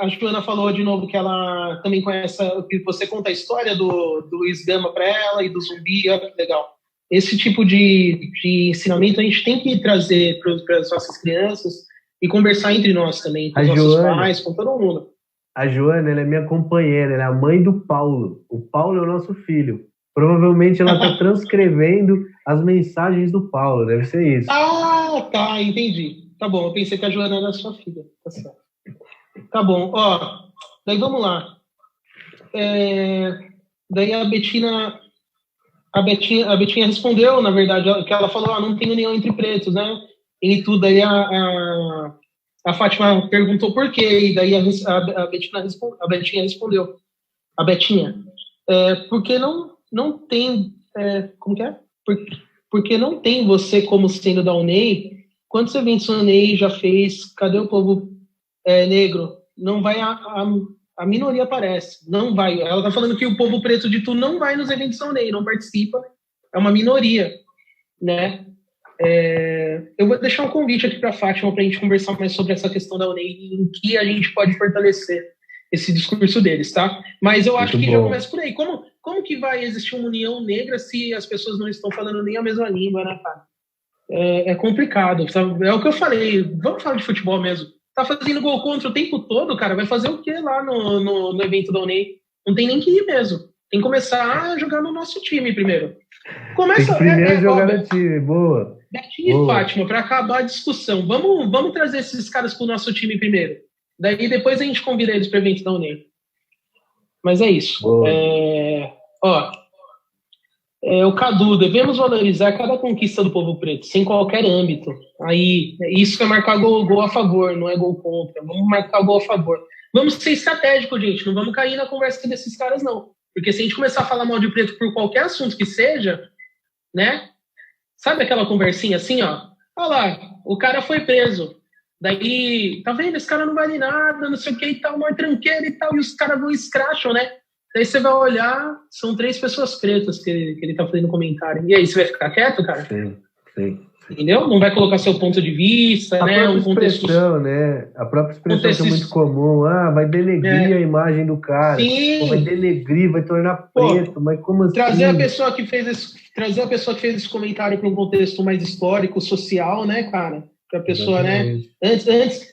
a Joana falou de novo que ela também conhece, que você conta a história do Luiz Gama para ela e do Zumbi, ó, que legal. Esse tipo de ensinamento a gente tem que trazer para as nossas crianças e conversar entre nós também, com os nossos pais, com todo mundo. A Joana, ela é minha companheira, ela é a mãe do Paulo. O Paulo é o nosso filho. Provavelmente ela está transcrevendo as mensagens do Paulo, deve ser isso. Ah, tá, entendi. Tá bom, eu pensei que a Joana era sua filha. Tá certo. Tá bom, ó, daí vamos lá. Daí a Betina respondeu, na verdade, que ela falou, não tem união entre pretos, né? E tudo, aí a Fátima perguntou por quê, e daí a Betinha respondeu. A Betinha, porque não tem, como que é? Porque não tem você como sendo da UNEI. Quantos eventos a UNEI já fez? Cadê o povo negro? Não vai, a minoria aparece, não vai. Ela está falando que o povo preto de Tu não vai nos eventos da UNEI, não participa, é uma minoria, né? Eu vou deixar um convite aqui para a Fátima para a gente conversar mais sobre essa questão da UNEI e em que a gente pode fortalecer esse discurso deles, tá? Mas eu acho que já começa por aí. Como que vai existir uma união negra se as pessoas não estão falando nem a mesma língua, né, cara? É complicado, sabe? É o que eu falei, vamos falar de futebol mesmo. Tá fazendo gol contra o tempo todo, cara, vai fazer o quê lá no evento da UNEI? Não tem nem que ir mesmo. Tem que começar a jogar no nosso time primeiro. Tem que primeiro jogar no time, boa. Betinho e Fátima, para acabar a discussão, vamos trazer esses caras pro nosso time primeiro. Daí depois a gente convida eles para o evento da UNEI. Mas é isso. O Cadu, devemos valorizar cada conquista do povo preto, sem qualquer âmbito. Aí, isso é marcar gol a favor, não é gol contra. Vamos marcar gol a favor. Vamos ser estratégicos, gente. Não vamos cair na conversa desses caras, não. Porque se a gente começar a falar mal de preto por qualquer assunto que seja, né? Sabe aquela conversinha assim, ó? Olha lá, o cara foi preso. Daí, tá vendo? Esse cara não vale nada, não sei o que e tal, maior tranqueira e tal. E os caras vão e escracham, né? Daí você vai olhar, são 3 pessoas pretas que ele tá fazendo comentário. E aí, você vai ficar quieto, cara? Sim. Entendeu? Não vai colocar seu ponto de vista, né? Um contexto, né? A própria expressão que é muito comum. Vai denegrir a imagem do cara. Sim. Vai denegrir, vai tornar preto. Mas como assim? Trazer a pessoa que fez esse comentário para um contexto mais histórico, social, né, cara? Pra pessoa, exatamente, né? Antes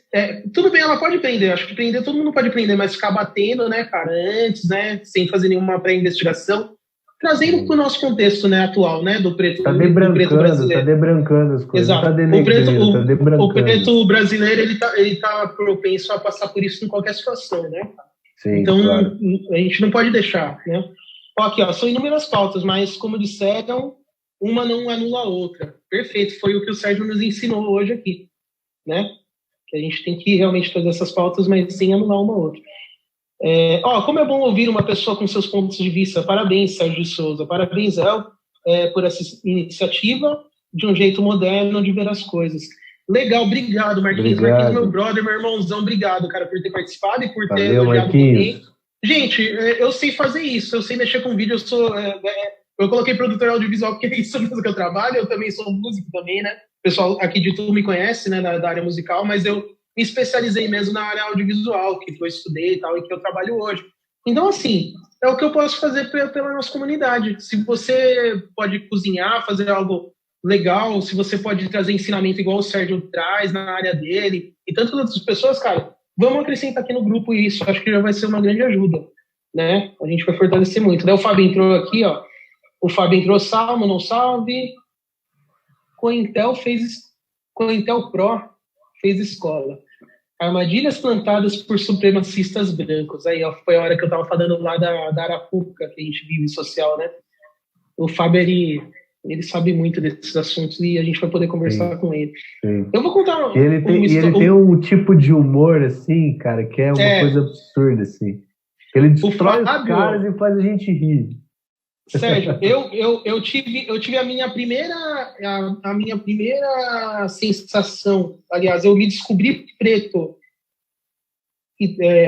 tudo bem, ela pode prender. Acho que prender, todo mundo pode prender, mas ficar batendo, né, cara? Antes, né? Sem fazer nenhuma pré-investigação. Trazendo para o nosso contexto, né, atual, né, do preto brasileiro. Tá debrancando as coisas. Exato. Tá o preto brasileiro, ele tá propenso a passar por isso em qualquer situação, né? Sim, então, claro, a gente não pode deixar, né? Aqui, ó, são inúmeras pautas, mas, como disseram, uma não anula a outra. Perfeito, foi o que o Sérgio nos ensinou hoje aqui, né? Que a gente tem que realmente fazer essas pautas, mas sem anular uma a outra. Como é bom ouvir uma pessoa com seus pontos de vista. Parabéns, Sérgio de Souza. Parabéns, El, por essa iniciativa de um jeito moderno de ver as coisas. Legal, obrigado, Marquinhos. Obrigado. Marquinhos, meu brother, meu irmãozão, obrigado, cara, por ter participado e por ter olhado também. Gente, eu sei fazer isso, eu sei mexer com vídeo, eu coloquei produtor audiovisual porque é isso mesmo que eu trabalho, eu também sou músico também, né? O pessoal aqui de Tu me conhece, né, da área musical, mas eu me especializei mesmo na área audiovisual, que eu estudei e tal, e que eu trabalho hoje. Então, assim, é o que eu posso fazer pela nossa comunidade. Se você pode cozinhar, fazer algo legal, se você pode trazer ensinamento igual o Sérgio traz na área dele, e tantas outras pessoas, cara, vamos acrescentar aqui no grupo isso, acho que já vai ser uma grande ajuda, né? A gente vai fortalecer muito. Daí o Fábio entrou aqui, ó. O Fábio entrou, salve, não salve. Cointel Pro fez escola. Armadilhas plantadas por supremacistas brancos. Aí, ó, foi a hora que eu tava falando lá da Arapuca, que a gente vive social, né? O Fábio, ele sabe muito desses assuntos e a gente vai poder conversar com ele. Sim. Eu vou contar ele tem um tipo de humor, assim, cara, que é uma coisa absurda, assim. Ele destrói os caras e faz a gente rir. Sérgio, eu tive a minha primeira sensação, aliás, eu me descobri preto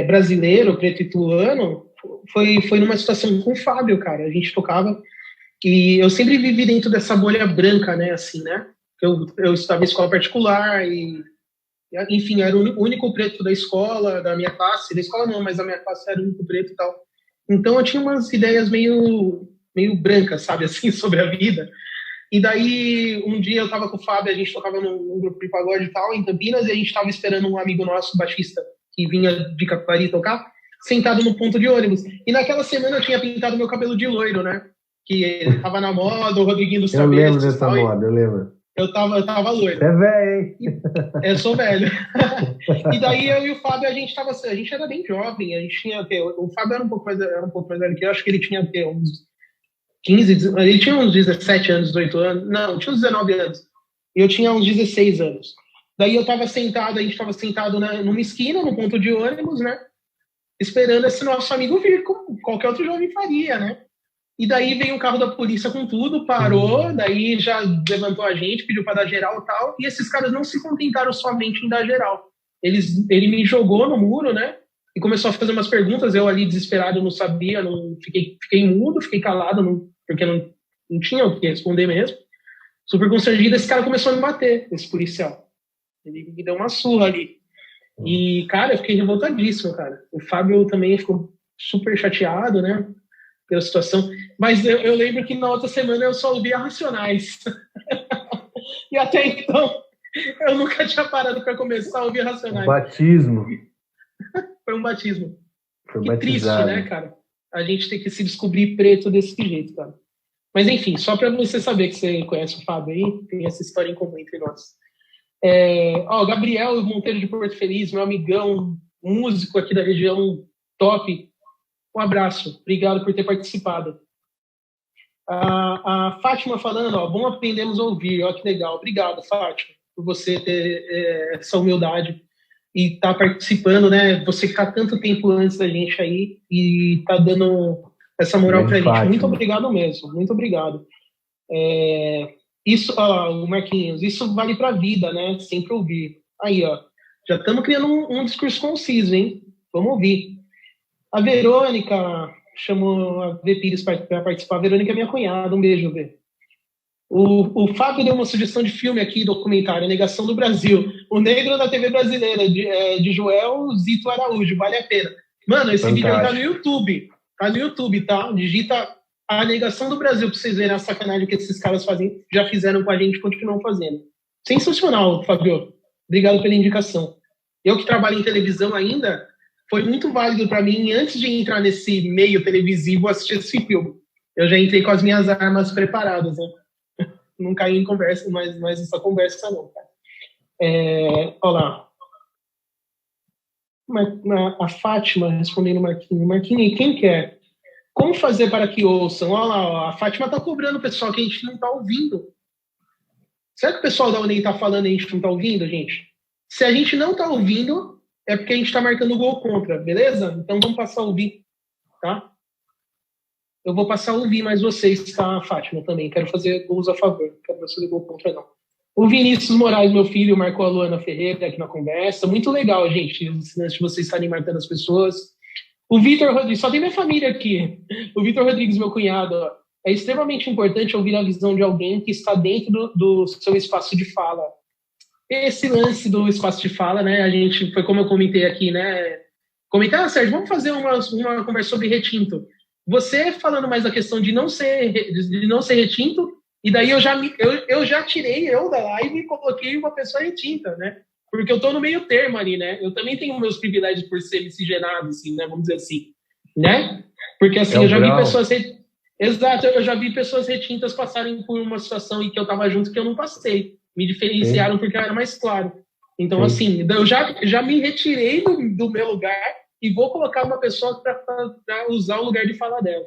brasileiro, preto ituano, foi numa situação com o Fábio, cara. A gente tocava e eu sempre vivi dentro dessa bolha branca, né, assim, né? Eu estudava em escola particular e, enfim, era o único preto da escola, da minha classe, da escola não, mas da minha classe era o único preto e tal. Então eu tinha umas ideias meio brancas, sabe, assim, sobre a vida. E daí, um dia eu tava com o Fábio, a gente tocava num grupo de pagode e tal, em Campinas, e a gente tava esperando um amigo nosso, baixista, que vinha de Capivari tocar, sentado no ponto de ônibus. E naquela semana eu tinha pintado meu cabelo de loiro, né? Que tava na moda, o Rodriguinho dos Cabelos. Eu lembro dessa moda, eu lembro. Eu tava loiro. Você é velho, hein? Eu sou velho. E daí eu e o Fábio, a gente era bem jovem, a gente tinha, o Fábio era um pouco mais velho que eu, acho que ele tinha uns 15, ele tinha uns 17 anos, 18 anos, não, tinha uns 19 anos, e eu tinha uns 16 anos. Daí a gente tava sentado numa esquina, no ponto de ônibus, né, esperando esse nosso amigo vir, como qualquer outro jovem faria, né. E daí veio um carro da polícia com tudo, parou, daí já levantou a gente, pediu para dar geral e tal, e esses caras não se contentaram somente em dar geral. Ele me jogou no muro, né, e começou a fazer umas perguntas, eu ali desesperado, não sabia, fiquei mudo, fiquei calado, porque não tinha o que responder mesmo. Super constrangido, esse cara começou a me bater, esse policial. Ele me deu uma surra ali. E, cara, eu fiquei revoltadíssimo, cara. O Fábio também ficou super chateado, né, pela situação. Mas eu lembro que na outra semana eu só ouvia Racionais. E até então, eu nunca tinha parado para começar a ouvir Racionais. Batismo. Foi um batismo. Foi que batizado. Triste, né, cara? A gente tem que se descobrir preto desse jeito, cara. Mas, enfim, só para você saber que você conhece o Fábio aí, tem essa história em comum entre nós. Gabriel Monteiro de Porto Feliz, meu amigão, músico aqui da região, top. Um abraço. Obrigado por ter participado. A Fátima falando, bom aprendemos a ouvir. Ó, que legal. Obrigado, Fátima, por você ter essa humildade e tá participando, né? Você que tá tanto tempo antes da gente aí e tá dando essa moral pra gente. Muito obrigado mesmo, muito obrigado. Isso, o Marquinhos, isso vale pra vida, né? Sempre ouvir. Aí, ó, já estamos criando um discurso conciso, hein? Vamos ouvir. A Verônica chamou a V Pires para participar. A Verônica é minha cunhada, um beijo, Vê. O Fábio deu uma sugestão de filme aqui, documentário, A Negação do Brasil. O Negro da TV Brasileira, de Joel Zito Araújo, vale a pena. Mano, esse vídeo aí tá no YouTube. Tá no YouTube, tá? Digita A Negação do Brasil pra vocês verem a sacanagem que esses caras fazem, já fizeram com a gente e continuam fazendo. Sensacional, Fábio. Obrigado pela indicação. Eu que trabalho em televisão ainda, foi muito válido para mim, antes de entrar nesse meio televisivo, assistir esse filme. Eu já entrei com as minhas armas preparadas, né? Não caí em conversa, mas essa conversa não, cara. Olha lá. A Fátima respondendo o Marquinhos. Marquinhos, quem quer? Como fazer para que ouçam? Olha lá, a Fátima tá cobrando o pessoal que a gente não tá ouvindo. Será que o pessoal da UNEM tá falando e a gente não tá ouvindo, gente? Se a gente não tá ouvindo, é porque a gente tá marcando gol contra, beleza? Então vamos passar a ouvir, tá? Eu vou passar a ouvir mais vocês, tá, Fátima, também. Quero fazer gols a favor. Não quero fazer gol contra, não. O Vinícius Moraes, meu filho, marcou a Luana Ferreira aqui na conversa. Muito legal, gente, antes de vocês estarem marcando as pessoas. O Vitor Rodrigues, só tem minha família aqui. O Vitor Rodrigues, meu cunhado, ó. É extremamente importante ouvir a visão de alguém que está dentro do seu espaço de fala. Esse lance do espaço de fala, né, a gente, foi como eu comentei aqui, né, Sérgio, vamos fazer uma conversa sobre retinto. Você falando mais da questão de não ser retinto, e daí eu já tirei da live e coloquei uma pessoa retinta, né? Porque eu tô no meio termo ali, né? Eu também tenho meus privilégios por ser miscigenado, assim, né? Vamos dizer assim, né? Porque, assim, eu já vi pessoas... Exato, eu já vi pessoas retintas passarem por uma situação em que eu tava junto que eu não passei. Me diferenciaram porque eu era mais claro. Então, assim, eu já me retirei do meu lugar e vou colocar uma pessoa para usar o lugar de fala dela.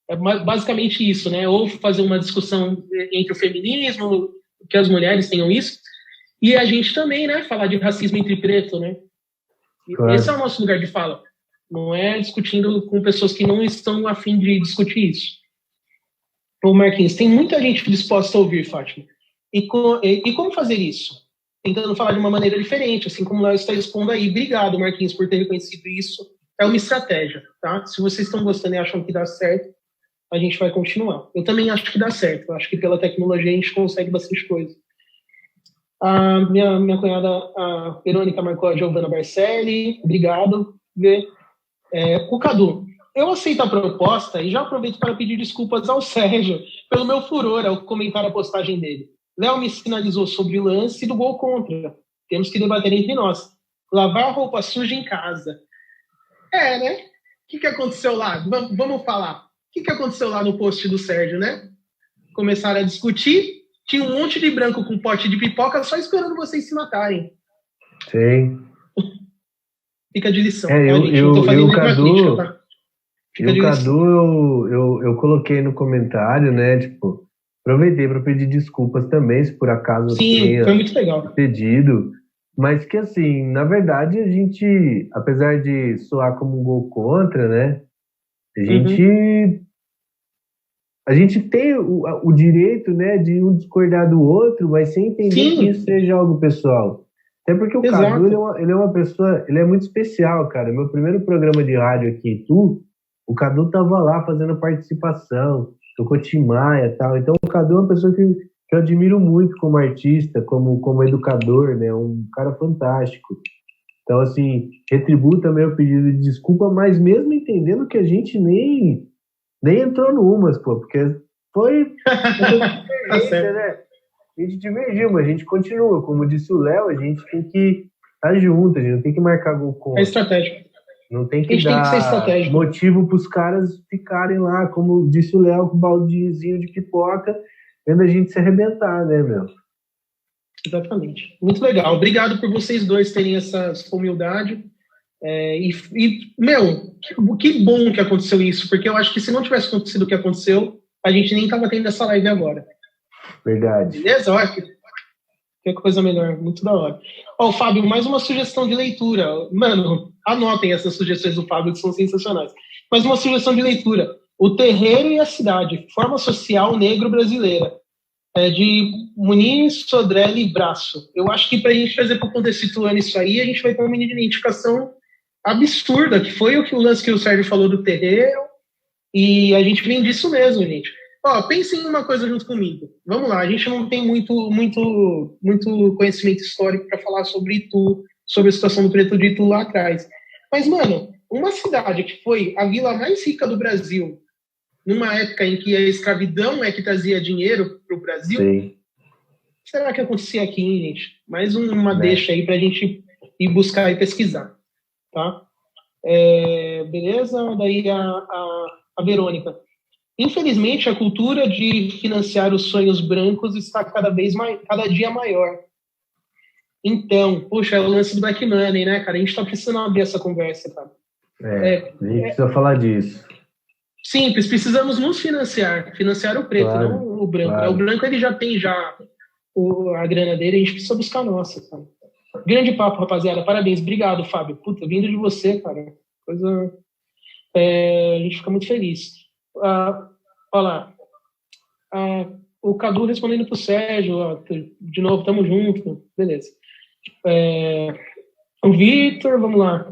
É basicamente isso, né? Ou fazer uma discussão entre o feminismo, que as mulheres tenham isso, e a gente também, né? Falar de racismo entre preto, né? Claro. Esse é o nosso lugar de fala. Não é discutindo com pessoas que não estão a fim de discutir isso. Ô, Marquinhos, tem muita gente disposta a ouvir, Fátima. E como fazer isso? Tentando falar de uma maneira diferente, assim como nós está expondo aí. Obrigado, Marquinhos, por ter reconhecido isso. É uma estratégia, tá? Se vocês estão gostando e acham que dá certo, a gente vai continuar. Eu também acho que dá certo. Eu acho que pela tecnologia a gente consegue bastante coisa. A minha cunhada, a Verônica, marcou a Giovana Barcelli. Obrigado. O Cadu, eu aceito a proposta e já aproveito para pedir desculpas ao Sérgio pelo meu furor ao comentar a postagem dele. Léo me sinalizou sobre o lance do gol contra. Temos que debater entre nós. Lavar roupa suja em casa. Né? O que aconteceu lá? Vamos falar. O que aconteceu lá no post do Sérgio, né? Começaram a discutir. Tinha um monte de branco com pote de pipoca só esperando vocês se matarem. Sim. Fica de lição. O Cadu, tá? Eu coloquei no comentário, né? Tipo, aproveitei para pedir desculpas também, se por acaso tenha foi muito legal. pedido. Mas que, assim, na verdade, a gente, apesar de soar como um gol contra, né? A gente tem o direito, né, de um discordar do outro, mas sem entender que isso seja algo pessoal. Até porque o Cadu, ele é uma pessoa, ele é muito especial, cara. Meu primeiro programa de rádio aqui em Itu, o Cadu tava lá fazendo participação, tocou Tim Maia e tal. Então o Cadu é uma pessoa que eu admiro muito como artista, como educador, né, um cara fantástico. Então, assim, retribuo também o pedido de desculpa, mas mesmo entendendo que a gente nem entrou numas, pô, porque foi né? A gente divergiu, mas a gente continua. Como disse o Léo, a gente tem que estar junto, a gente não tem que marcar gol contra. É estratégico. Não tem que dar motivo para os caras ficarem lá, como disse o Léo, com o baldezinho de pipoca, vendo a gente se arrebentar, né, meu? Exatamente. Muito legal. Obrigado por vocês dois terem essa humildade. Que bom que aconteceu isso, porque eu acho que se não tivesse acontecido o que aconteceu, a gente nem estava tendo essa live agora. Verdade. Beleza? Olha que coisa melhor. Muito da hora. Fábio, mais uma sugestão de leitura. Mano, anotem essas sugestões do Fábio, que são sensacionais. Mais uma sugestão de leitura. O Terreiro e a Cidade, Forma Social Negro-Brasileira, de Muniz, Sodré e Braço. Eu acho que para a gente fazer para contextualizar isso aí, a gente vai ter uma identificação absurda, que foi o lance que o Sérgio falou do terreiro, e a gente vem disso mesmo, gente. Pensem em uma coisa junto comigo. Vamos lá, a gente não tem muito conhecimento histórico para falar sobre Itu, sobre a situação do preto de Itu lá atrás. Mas, mano, uma cidade que foi a vila mais rica do Brasil, numa época em que a escravidão é que trazia dinheiro para o Brasil, sim. Será que acontecia aqui, hein, gente? Mais uma deixa aí para a gente ir buscar e pesquisar. Tá? Beleza? Daí a Verônica. Infelizmente, a cultura de financiar os sonhos brancos está cada dia maior. Então, poxa, é o lance do Black Money, né, cara? A gente está precisando abrir essa conversa, cara. A gente precisa falar disso. Simples, precisamos nos financiar o preto, claro, não o branco. Claro. O branco ele já tem a grana dele, a gente precisa buscar a nossa, cara. Grande papo, rapaziada. Parabéns. Obrigado, Fábio. Puta, vindo de você, cara. Coisa... a gente fica muito feliz. Olha lá. O Cadu respondendo pro Sérgio. De novo, tamo junto. Beleza. O Vitor, vamos lá.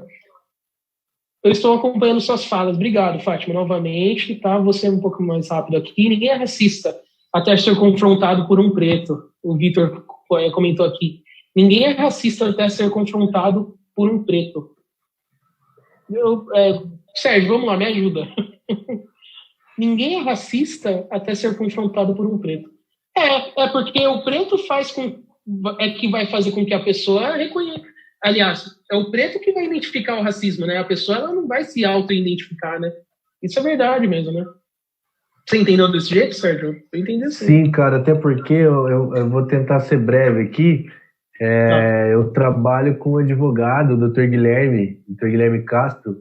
Eu estou acompanhando suas falas. Obrigado, Fátima, novamente. Tá? Você um pouco mais rápido aqui. Ninguém é racista até ser confrontado por um preto. O Vitor comentou aqui. Ninguém é racista até ser confrontado por um preto. Sérgio, vamos lá, me ajuda. Ninguém é racista até ser confrontado por um preto. Porque o preto faz com é que vai fazer com que a pessoa reconheça. Aliás, é o preto que vai identificar o racismo, né? A pessoa ela não vai se auto-identificar, né? Isso é verdade mesmo, né? Você entendeu desse jeito, Sérgio? Eu entendi assim. Sim, cara, até porque eu vou tentar ser breve aqui. Eu trabalho com um advogado, o Dr. Guilherme Castro,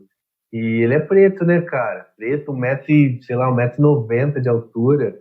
e ele é preto, né, cara? Preto, 1,90 m de altura,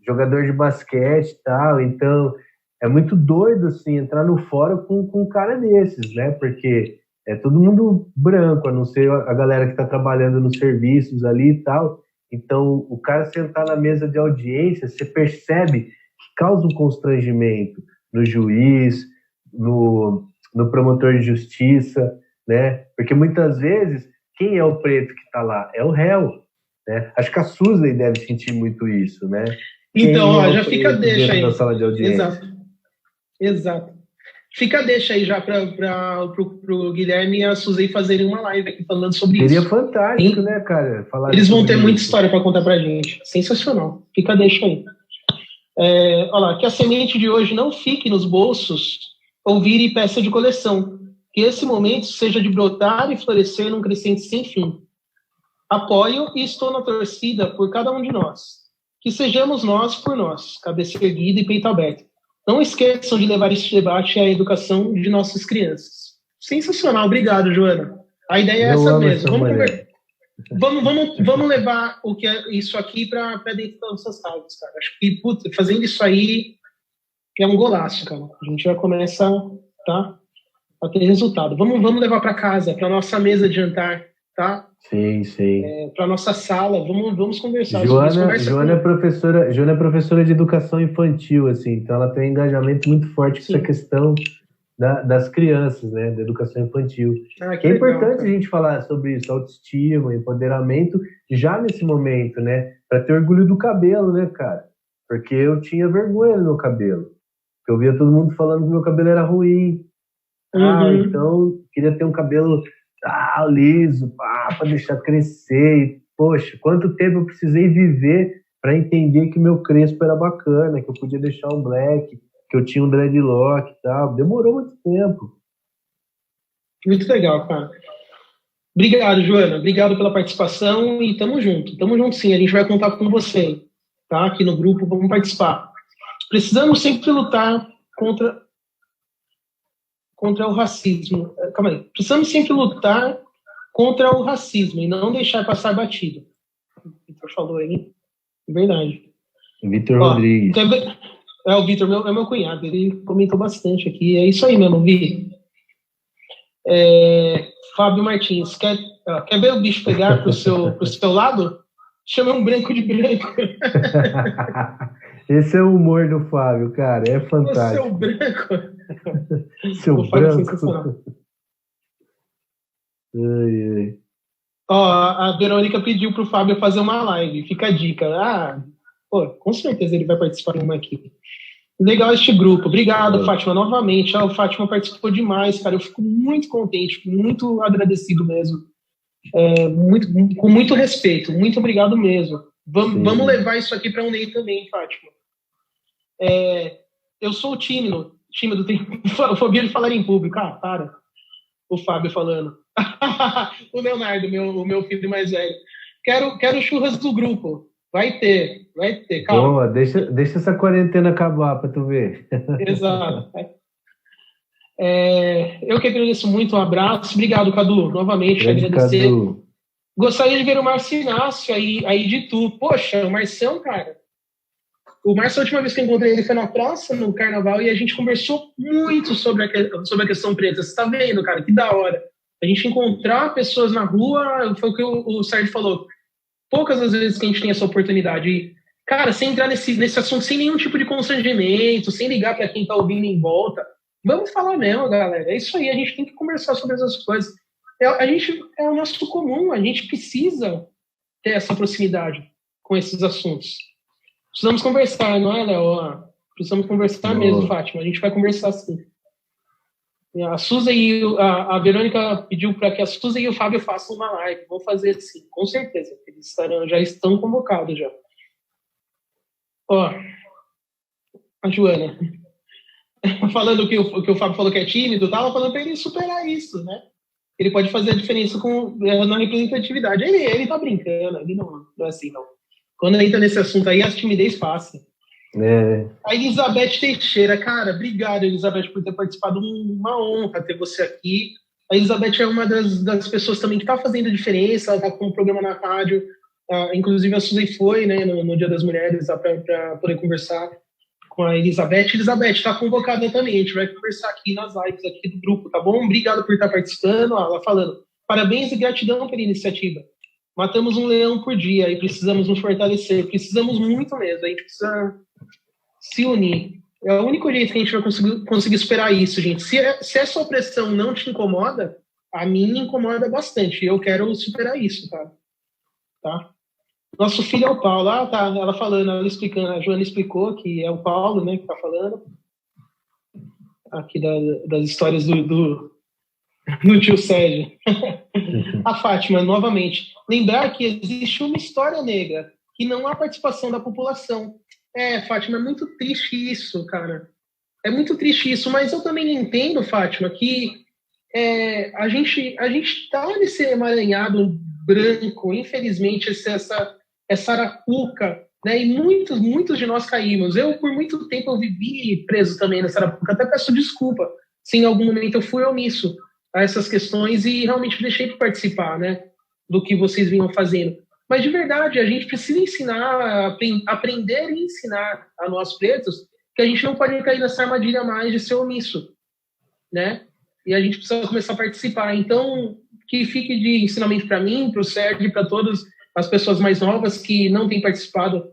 jogador de basquete e tal, então é muito doido, assim, entrar no fórum com um cara desses, né? Porque é todo mundo branco, a não ser a galera que tá trabalhando nos serviços ali e tal. Então, o cara sentar na mesa de audiência, você percebe que causa um constrangimento no juiz, no promotor de justiça, né? Porque muitas vezes, quem é o preto que está lá? É o réu, né? Acho que a Suzy deve sentir muito isso, né? Então, ó, já fica a deixa aí. Na sala de audiência. Exato. Fica a deixa aí já para o Guilherme e a Suzy fazerem uma live aqui falando sobre isso. Seria fantástico, né, cara? Eles vão ter muita história para contar pra gente. Sensacional. Fica a deixa aí. Olha lá, que a semente de hoje não fique nos bolsos ou vire peça de coleção. Que esse momento seja de brotar e florescer num crescente sem fim. Apoio e estou na torcida por cada um de nós. Que sejamos nós por nós, cabeça erguida e peito aberto. Não esqueçam de levar este debate à educação de nossas crianças. Sensacional, obrigado, Joana. A ideia é essa mesmo. Vamos levar isso aqui para dentro das nossas casas, cara. Acho que, fazendo isso aí é um golaço, cara. A gente já começa, tá, a ter resultado. Vamos levar para casa, para nossa mesa de jantar, tá? Sim. Para nossa sala, vamos conversar. Joana é professora de educação infantil, assim, então ela tem um engajamento muito forte com essa questão das crianças, né, da educação infantil. Que é importante a gente falar sobre isso, autoestima, empoderamento, já nesse momento, né, para ter orgulho do cabelo, né, cara? Porque eu tinha vergonha do meu cabelo, porque eu via todo mundo falando que meu cabelo era ruim. Então queria ter um cabelo liso, para deixar crescer. E, poxa, quanto tempo eu precisei viver para entender que meu crespo era bacana, que eu podia deixar um black, que eu tinha um dreadlock e tal. Demorou muito tempo. Muito legal, cara. Obrigado, Joana. Obrigado pela participação e tamo junto. Tamo junto sim, a gente vai contar com você, tá? Aqui no grupo, vamos participar. Precisamos sempre lutar contra o racismo. Calma aí. Precisamos sempre lutar contra o racismo e não deixar passar batido. O Vitor falou aí. Verdade. Vitor Rodrigues. O Vitor é meu cunhado. Ele comentou bastante aqui. É isso aí mesmo, Vi. Fábio Martins. Quer ver o bicho pegar pro seu lado? Chama um branco de branco. Esse é o humor do Fábio, cara. É fantástico. O seu branco. Seu branco. Ai. A Verônica pediu pro Fábio fazer uma live. Fica a dica. Com certeza ele vai participar de uma aqui. Legal este grupo. Obrigado, Fátima, novamente. O Fátima participou demais, cara. Eu fico muito contente, muito agradecido mesmo. Com muito respeito. Muito obrigado mesmo. Vamos levar isso aqui para o Ney também, Fátima. Eu sou tímido. Tem fobia de falar em público. Para. O Fábio falando. O Leonardo, o meu filho mais velho. Quero churras do grupo. Vai ter, calma. Boa, deixa essa quarentena acabar para tu ver. Exato. Eu que agradeço muito, um abraço. Obrigado, Cadu, novamente. Grande agradecer. Cadu. Gostaria de ver o Márcio Inácio aí de Tu. Poxa, o Marcião, cara. O Márcio, a última vez que eu encontrei ele foi na praça, no carnaval, e a gente conversou muito sobre a questão preta. Você tá vendo, cara? Que da hora. A gente encontrar pessoas na rua, foi o que o Sérgio falou. Poucas as vezes que a gente tem essa oportunidade. E, cara, sem entrar nesse assunto, sem nenhum tipo de constrangimento, sem ligar para quem tá ouvindo em volta. Vamos falar mesmo, galera. É isso aí, a gente tem que conversar sobre essas coisas. É o nosso comum, a gente precisa ter essa proximidade com esses assuntos. Precisamos conversar, não é, Léo? Precisamos conversar mesmo, Fátima. A gente vai conversar sim. A Suzy e a Verônica pediu para que a Suzy e o Fábio façam uma live. Vou fazer sim, com certeza. Eles já estão convocados já. A Joana. falando que o Fábio falou que é tímido, eu tava falando para ele superar isso, né? Ele pode fazer a diferença na representatividade. Ele tá brincando, ele não é assim, não. Quando entra nesse assunto aí, a timidez passa. A Elizabeth Teixeira, cara, obrigado, Elizabeth, por ter participado. Uma honra ter você aqui. A Elizabeth é uma das pessoas também que está fazendo diferença, ela está com um programa na rádio, inclusive a Suzy foi, né, no Dia das Mulheres, para poder conversar com a Elizabeth. Elizabeth está convocada também, a gente vai conversar aqui nas lives aqui do grupo, tá bom? Obrigado por estar participando. Ela falando, parabéns e gratidão pela iniciativa. Matamos um leão por dia e precisamos nos fortalecer, precisamos muito mesmo, a gente precisa se unir. É o único jeito que a gente vai conseguir superar isso, gente. Se essa opressão não te incomoda, a mim me incomoda bastante. Eu quero superar isso, cara. Tá? Nosso filho é o Paulo. Ah, tá. Ela falando, ela explicando. A Joana explicou que é o Paulo, né, que tá falando. Aqui das histórias do tio Sérgio. A Fátima, novamente. Lembrar que existe uma história negra, que não há participação da população. Fátima, é muito triste isso, cara. É muito triste isso, mas eu também entendo, Fátima, que a gente tá nesse emaranhado branco, infelizmente, essa arapuca, né? E muitos de nós caímos. Eu, por muito tempo, eu vivi preso também nessa arapuca. Até peço desculpa se em algum momento eu fui omisso a essas questões e realmente deixei de participar, né, do que vocês vinham fazendo. Mas, de verdade, a gente precisa ensinar, aprender e ensinar a nós pretos que a gente não pode cair nessa armadilha mais de ser omisso, né? E a gente precisa começar a participar. Então, que fique de ensinamento para mim, para o Sérgio e para todas as pessoas mais novas que não têm participado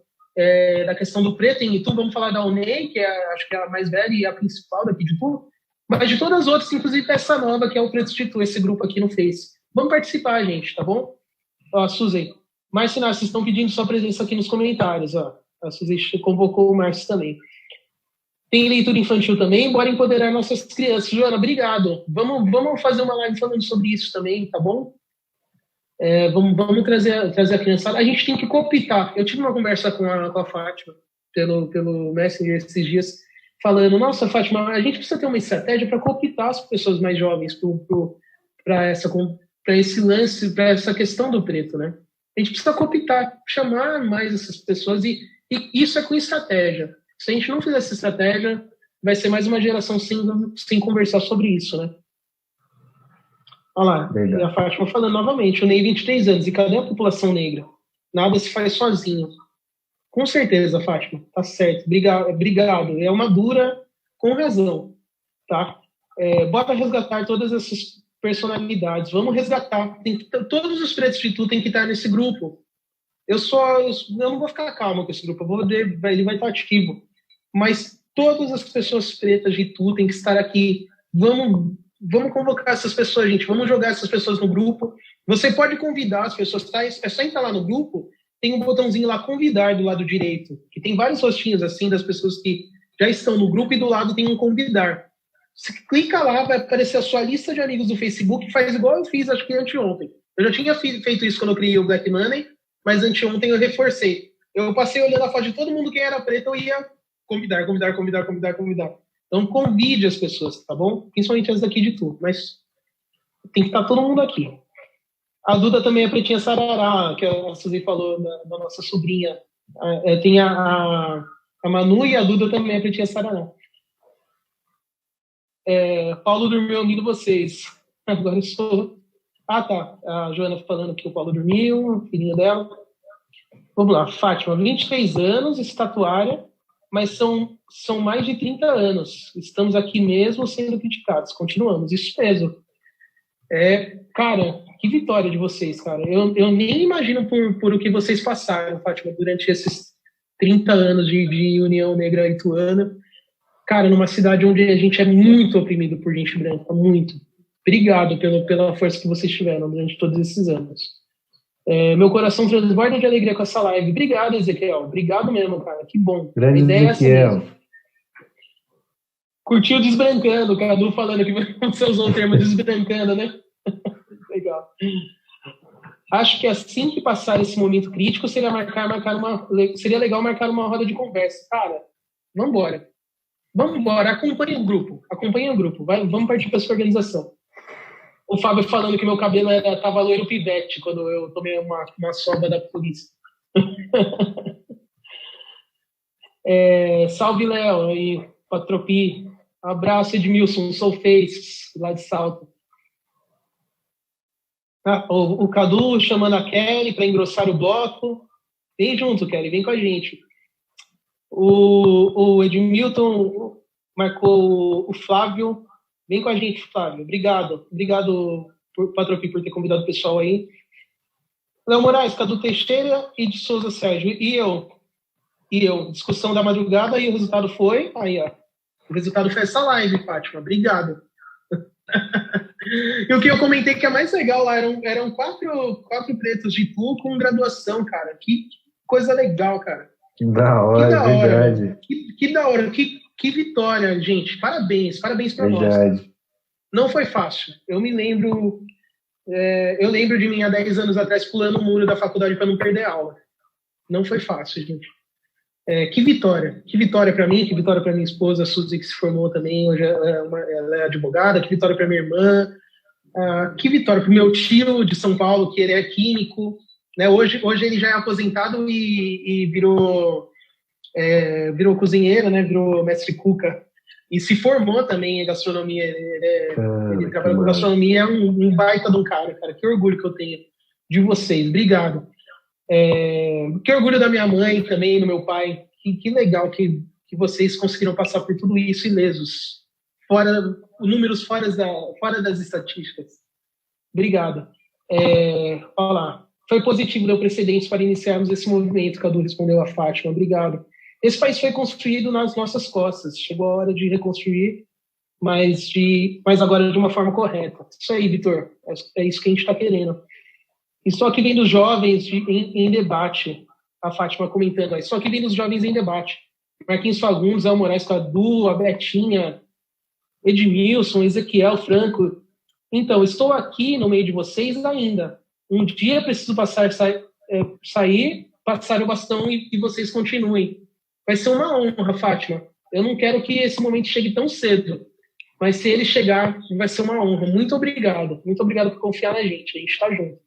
da questão do preto em Itu. Vamos falar da UNEI, que acho que é a mais velha e a principal daqui de Itu, mas de todas as outras, inclusive essa nova, que é o Preto de Itu, esse grupo aqui no Face. Vamos participar, gente, tá bom? Ó, Suzy, Márcio, vocês estão pedindo sua presença aqui nos comentários, ó. A Suzy convocou o Márcio também. Tem leitura infantil também, bora empoderar nossas crianças. Joana, obrigado. Vamos fazer uma live falando sobre isso também, tá bom? Vamos trazer a criançada. A gente tem que cooptar. Eu tive uma conversa com a Fátima pelo Messenger esses dias, falando, nossa, Fátima, a gente precisa ter uma estratégia para cooptar as pessoas mais jovens para esse lance, para essa questão do preto, né? A gente precisa cooptar, chamar mais essas pessoas e isso é com estratégia. Se a gente não fizer essa estratégia, vai ser mais uma geração sem conversar sobre isso, né? Olha lá, e a Fátima falando novamente, o Ney, 23 anos, e cadê a população negra? Nada se faz sozinho. Com certeza, Fátima, tá certo. Obrigado. É uma dura com razão, tá? Bora resgatar todas essas personalidades. Vamos resgatar. Todos os pretos de Itu têm que estar nesse grupo. Eu não vou ficar calmo com esse grupo. Ele vai estar ativo. Mas todas as pessoas pretas de Itu têm que estar aqui. Vamos convocar essas pessoas, gente. Vamos jogar essas pessoas no grupo. Você pode convidar as pessoas, tá? É só entrar lá no grupo. Tem um botãozinho lá, convidar, do lado direito, que tem vários rostinhos assim das pessoas que já estão no grupo e do lado tem um convidar. Você clica lá, vai aparecer a sua lista de amigos do Facebook, faz igual eu fiz, acho que anteontem. Eu já tinha feito isso quando eu criei o Black Money, mas anteontem eu reforcei. Eu passei olhando a foto de todo mundo que era preto, eu ia convidar. Então convide as pessoas, tá bom? Principalmente as daqui de Itu, mas tem que estar todo mundo aqui. A Duda também é pretinha sarará, que a Suzy falou da nossa sobrinha. Tem a Manu e a Duda também é pretinha sarará. Paulo dormiu unindo vocês. Agora eu sou... Ah, tá. A Joana falando que o Paulo dormiu, filhinha dela. Vamos lá. Fátima, 23 anos, estatuária, mas são mais de 30 anos. Estamos aqui mesmo sendo criticados. Continuamos. Isso mesmo. Cara, que vitória de vocês, cara. Eu nem imagino por o que vocês passaram, Fátima, durante esses 30 anos de União Negra Ituana. Cara, numa cidade onde a gente é muito oprimido por gente branca, muito. Obrigado pela força que vocês tiveram durante todos esses anos. Meu coração transborda de alegria com essa live. Obrigado, Ezequiel. Obrigado mesmo, cara. Que bom. Grande Ezequiel. Curtiu Desbrancando, o Cadu falando que você usou o termo desbrancando, né? Legal. Acho que assim que passar esse momento crítico, seria legal marcar uma roda de conversa. Cara, vambora. Vamos embora, acompanha o grupo. Vamos partir para essa organização. O Fábio falando que meu cabelo tava loiro pivete quando eu tomei uma sobra da polícia. Salve, Léo, aí, Patropi. Abraço, Edmilson, Soul Face, lá de Salto. O Cadu chamando a Kelly para engrossar o bloco. Vem junto, Kelly, vem com a gente. O Edmilton marcou o Flávio. Vem com a gente, Flávio. Obrigado, Patropi, por ter convidado o pessoal aí. Léo Moraes, Cadu Teixeira e de Souza Sérgio. E eu. Discussão da madrugada e o resultado foi... Aí, ó. O resultado foi essa live, Fátima. Obrigado. E o que eu comentei que é mais legal lá eram quatro pretos de Itu com graduação, cara. Que coisa legal, cara. Que da hora, verdade. Que da hora. Que vitória, gente. Parabéns pra nós. Não foi fácil. Eu me lembro... eu lembro de mim há 10 anos atrás pulando o muro da faculdade para não perder aula. Não foi fácil, gente. Que vitória para mim, que vitória para minha esposa, a Suzy, que se formou também, hoje ela é advogada, que vitória para minha irmã, que vitória para o meu tio de São Paulo, que ele é químico, né? Hoje ele já é aposentado e virou cozinheiro, né? Virou mestre cuca, e se formou também em gastronomia, ele trabalha com gastronomia, é um baita de um cara, que orgulho que eu tenho de vocês, obrigado. Que orgulho da minha mãe também, do meu pai. Que legal que vocês conseguiram passar por tudo isso ilesos. Números fora das estatísticas. Obrigado. Olha lá. Foi positivo, deu precedentes para iniciarmos esse movimento, Cadu respondeu a Fátima. Obrigado. Esse país foi construído nas nossas costas. Chegou a hora de reconstruir, mas agora de uma forma correta. Isso aí, Vitor. É isso que a gente está querendo. Estou aqui vendo os jovens em debate. A Fátima comentando. Estou aqui vendo os jovens em debate. Marquinhos Fagundes, Léo Moraes, Cadu, a Betinha, Edmilson, Ezequiel, Franco. Então, estou aqui no meio de vocês ainda. Um dia preciso sair, passar o bastão e vocês continuem. Vai ser uma honra, Fátima. Eu não quero que esse momento chegue tão cedo. Mas se ele chegar, vai ser uma honra. Muito obrigado. Muito obrigado por confiar na gente. A gente está junto.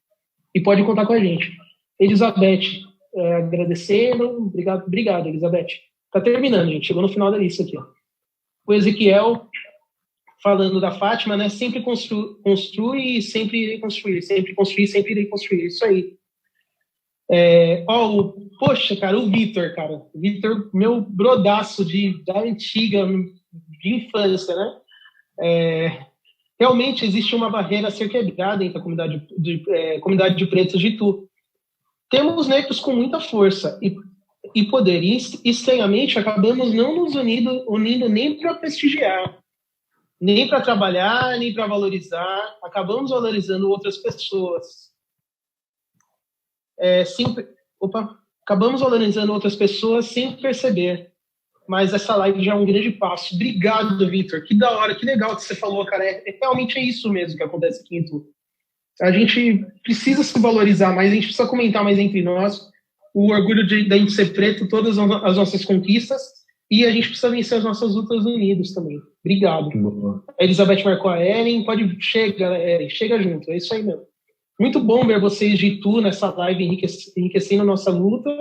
E pode contar com a gente. Elizabeth, agradecendo. Obrigado, Elizabeth. Tá terminando, gente. Chegou no final da lista aqui. Ó. O Ezequiel, falando da Fátima, né? Sempre construi e sempre irei construir. Sempre construir, sempre irei construir. Isso aí. Poxa, cara, o Vitor, cara. O Vitor, meu brodaço da antiga, de infância, né? Realmente existe uma barreira a ser quebrada entre a comunidade de pretos de Itu. Temos negros com muita força e poder, e estranhamente acabamos não nos unindo nem para prestigiar, nem para trabalhar, nem para valorizar, acabamos valorizando outras pessoas. Acabamos valorizando outras pessoas sem perceber. Mas essa live já é um grande passo. Obrigado, Vitor. Que da hora, que legal que você falou, cara. Realmente é isso mesmo que acontece aqui em Itu. A gente precisa se valorizar mais, a gente precisa comentar mais entre nós o orgulho da gente ser preto, todas as nossas conquistas, e a gente precisa vencer as nossas lutas unidos também. Obrigado. A Elizabeth marcou a Ellen. Chega junto. É isso aí mesmo. Muito bom ver vocês de Itu nessa live enriquecendo a nossa luta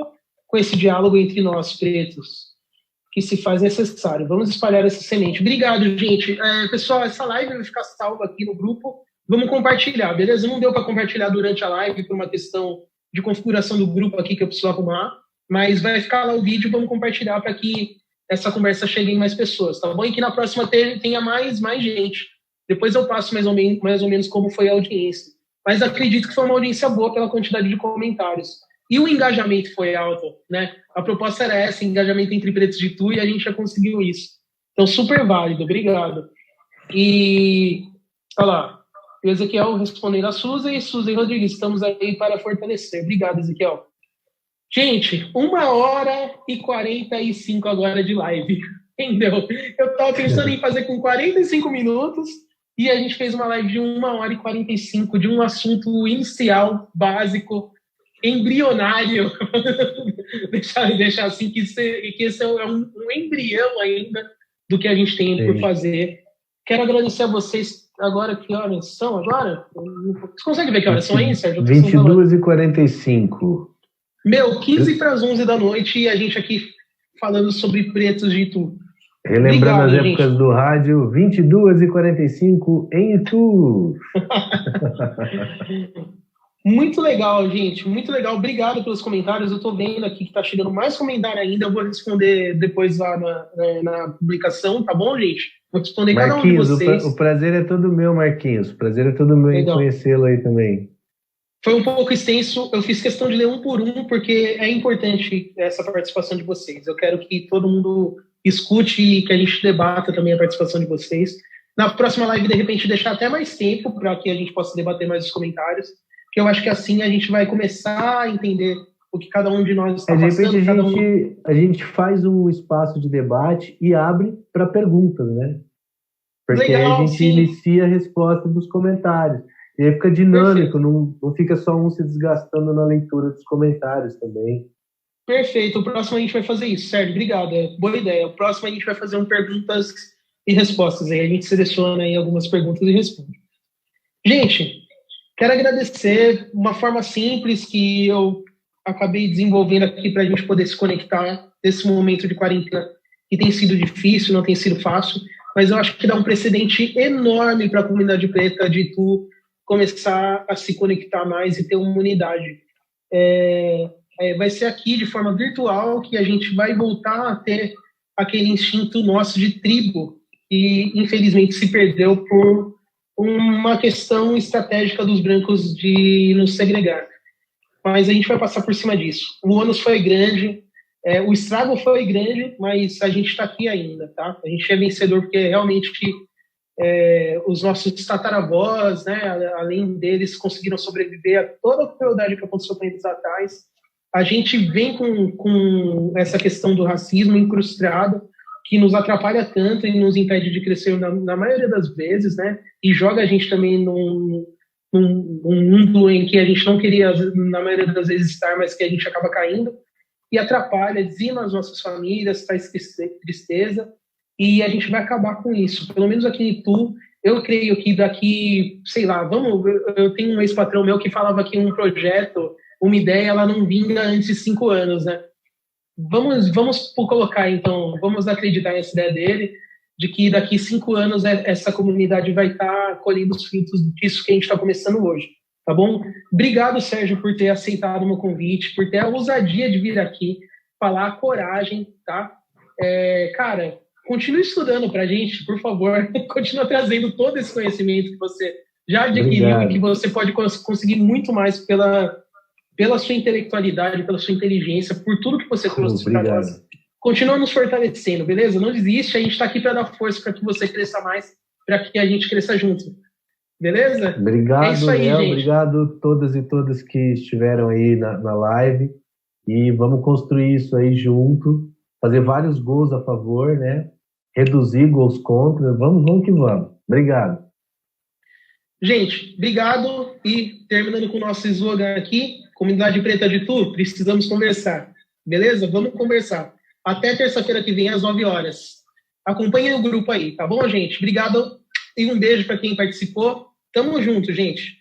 com esse diálogo entre nós, pretos, que se faz necessário. Vamos espalhar essa semente. Obrigado, gente. Pessoal, essa live vai ficar salva aqui no grupo. Vamos compartilhar, beleza? Não deu para compartilhar durante a live por uma questão de configuração do grupo aqui que eu preciso arrumar, mas vai ficar lá o vídeo, vamos compartilhar para que essa conversa chegue em mais pessoas, tá bom? E que na próxima tenha mais gente. Depois eu passo mais ou menos como foi a audiência. Mas acredito que foi uma audiência boa pela quantidade de comentários. E o engajamento foi alto, né? A proposta era essa, engajamento entre pretos de Itu, e a gente já conseguiu isso. Então, super válido, obrigado. E, olha lá, o Ezequiel respondendo a Suzy Rodrigues, estamos aí para fortalecer. Obrigado, Ezequiel. Gente, 1h45 agora de live, entendeu? Eu estava pensando em fazer com 45 minutos, e a gente fez uma live de 1h45 de um assunto inicial, básico, embrionário. deixar assim, que esse é um embrião ainda do que a gente tem por fazer. Quero agradecer a vocês. Agora, que horas são agora? Você consegue ver que horas são aí, Sérgio? 22h45. Meu, 15 para as 11 da noite e a gente aqui falando sobre pretos de Itu. Relembrando Obrigado, as épocas do rádio, 22h45 em Itu. Muito legal, gente. Muito legal. Obrigado pelos comentários. Eu tô vendo aqui que tá chegando mais comentário ainda. Eu vou responder depois lá na publicação, tá bom, gente? Vou responder cada um de vocês. O prazer é todo meu, Marquinhos. O prazer é todo meu em conhecê-lo aí também. Foi um pouco extenso. Eu fiz questão de ler um por um, porque é importante essa participação de vocês. Eu quero que todo mundo escute e que a gente debata também a participação de vocês. Na próxima live, de repente, deixar até mais tempo para que a gente possa debater mais os comentários, porque eu acho que assim a gente vai começar a entender o que cada um de nós está passando. De repente, a gente faz um espaço de debate e abre para perguntas, né? Porque legal, aí a gente inicia a resposta dos comentários. E aí fica dinâmico, não fica só um se desgastando na leitura dos comentários também. Perfeito. O próximo a gente vai fazer isso, Sérgio. Obrigado. Boa ideia. O próximo a gente vai fazer perguntas e respostas. Aí a gente seleciona aí algumas perguntas e responde. Gente, quero agradecer uma forma simples que eu acabei desenvolvendo aqui para a gente poder se conectar nesse momento de quarentena que tem sido difícil, não tem sido fácil, mas eu acho que dá um precedente enorme para a comunidade preta de tu começar a se conectar mais e ter uma unidade. Vai ser aqui de forma virtual que a gente vai voltar a ter aquele instinto nosso de tribo que infelizmente se perdeu por uma questão estratégica dos brancos de nos segregar. Mas a gente vai passar por cima disso. O ônus foi grande, o estrago foi grande, mas a gente está aqui ainda, tá? A gente é vencedor porque realmente os nossos tataravós, né, além deles, conseguiram sobreviver a toda a crueldade que aconteceu com eles atrás. A gente vem com essa questão do racismo incrustado, que nos atrapalha tanto e nos impede de crescer na maioria das vezes, né? E joga a gente também num mundo em que a gente não queria, na maioria das vezes, estar, mas que a gente acaba caindo. E atrapalha, dizima as nossas famílias, traz tristeza. E a gente vai acabar com isso. Pelo menos aqui em Itu, eu creio que daqui, sei lá, eu tenho um ex-patrão meu que falava que um projeto, uma ideia, ela não vinga antes de 5 anos, né? Vamos colocar, então, vamos acreditar nessa ideia dele, de que daqui 5 anos essa comunidade vai estar colhendo os frutos disso que a gente está começando hoje, tá bom? Obrigado, Sérgio, por ter aceitado o meu convite, por ter a ousadia de vir aqui, falar a coragem, tá? Cara, continue estudando pra gente, por favor, continua trazendo todo esse conhecimento que você já adquiriu e que você pode conseguir muito mais pela sua intelectualidade, pela sua inteligência, por tudo que você trouxe para nós. Continua nos fortalecendo, beleza? Não desiste, a gente está aqui para dar força para que você cresça mais, para que a gente cresça junto. Beleza? Obrigado, é isso aí, Léo, gente. Obrigado a todas e todas que estiveram aí na live. E vamos construir isso aí junto, fazer vários gols a favor, né? Reduzir gols contra. Vamos que vamos. Obrigado. Gente, obrigado. E terminando com o nosso slogan aqui, Comunidade Preta de Itu, precisamos conversar. Beleza? Vamos conversar. Até terça-feira que vem, às 9 horas. Acompanhem o grupo aí, tá bom, gente? Obrigado e um beijo para quem participou. Tamo junto, gente.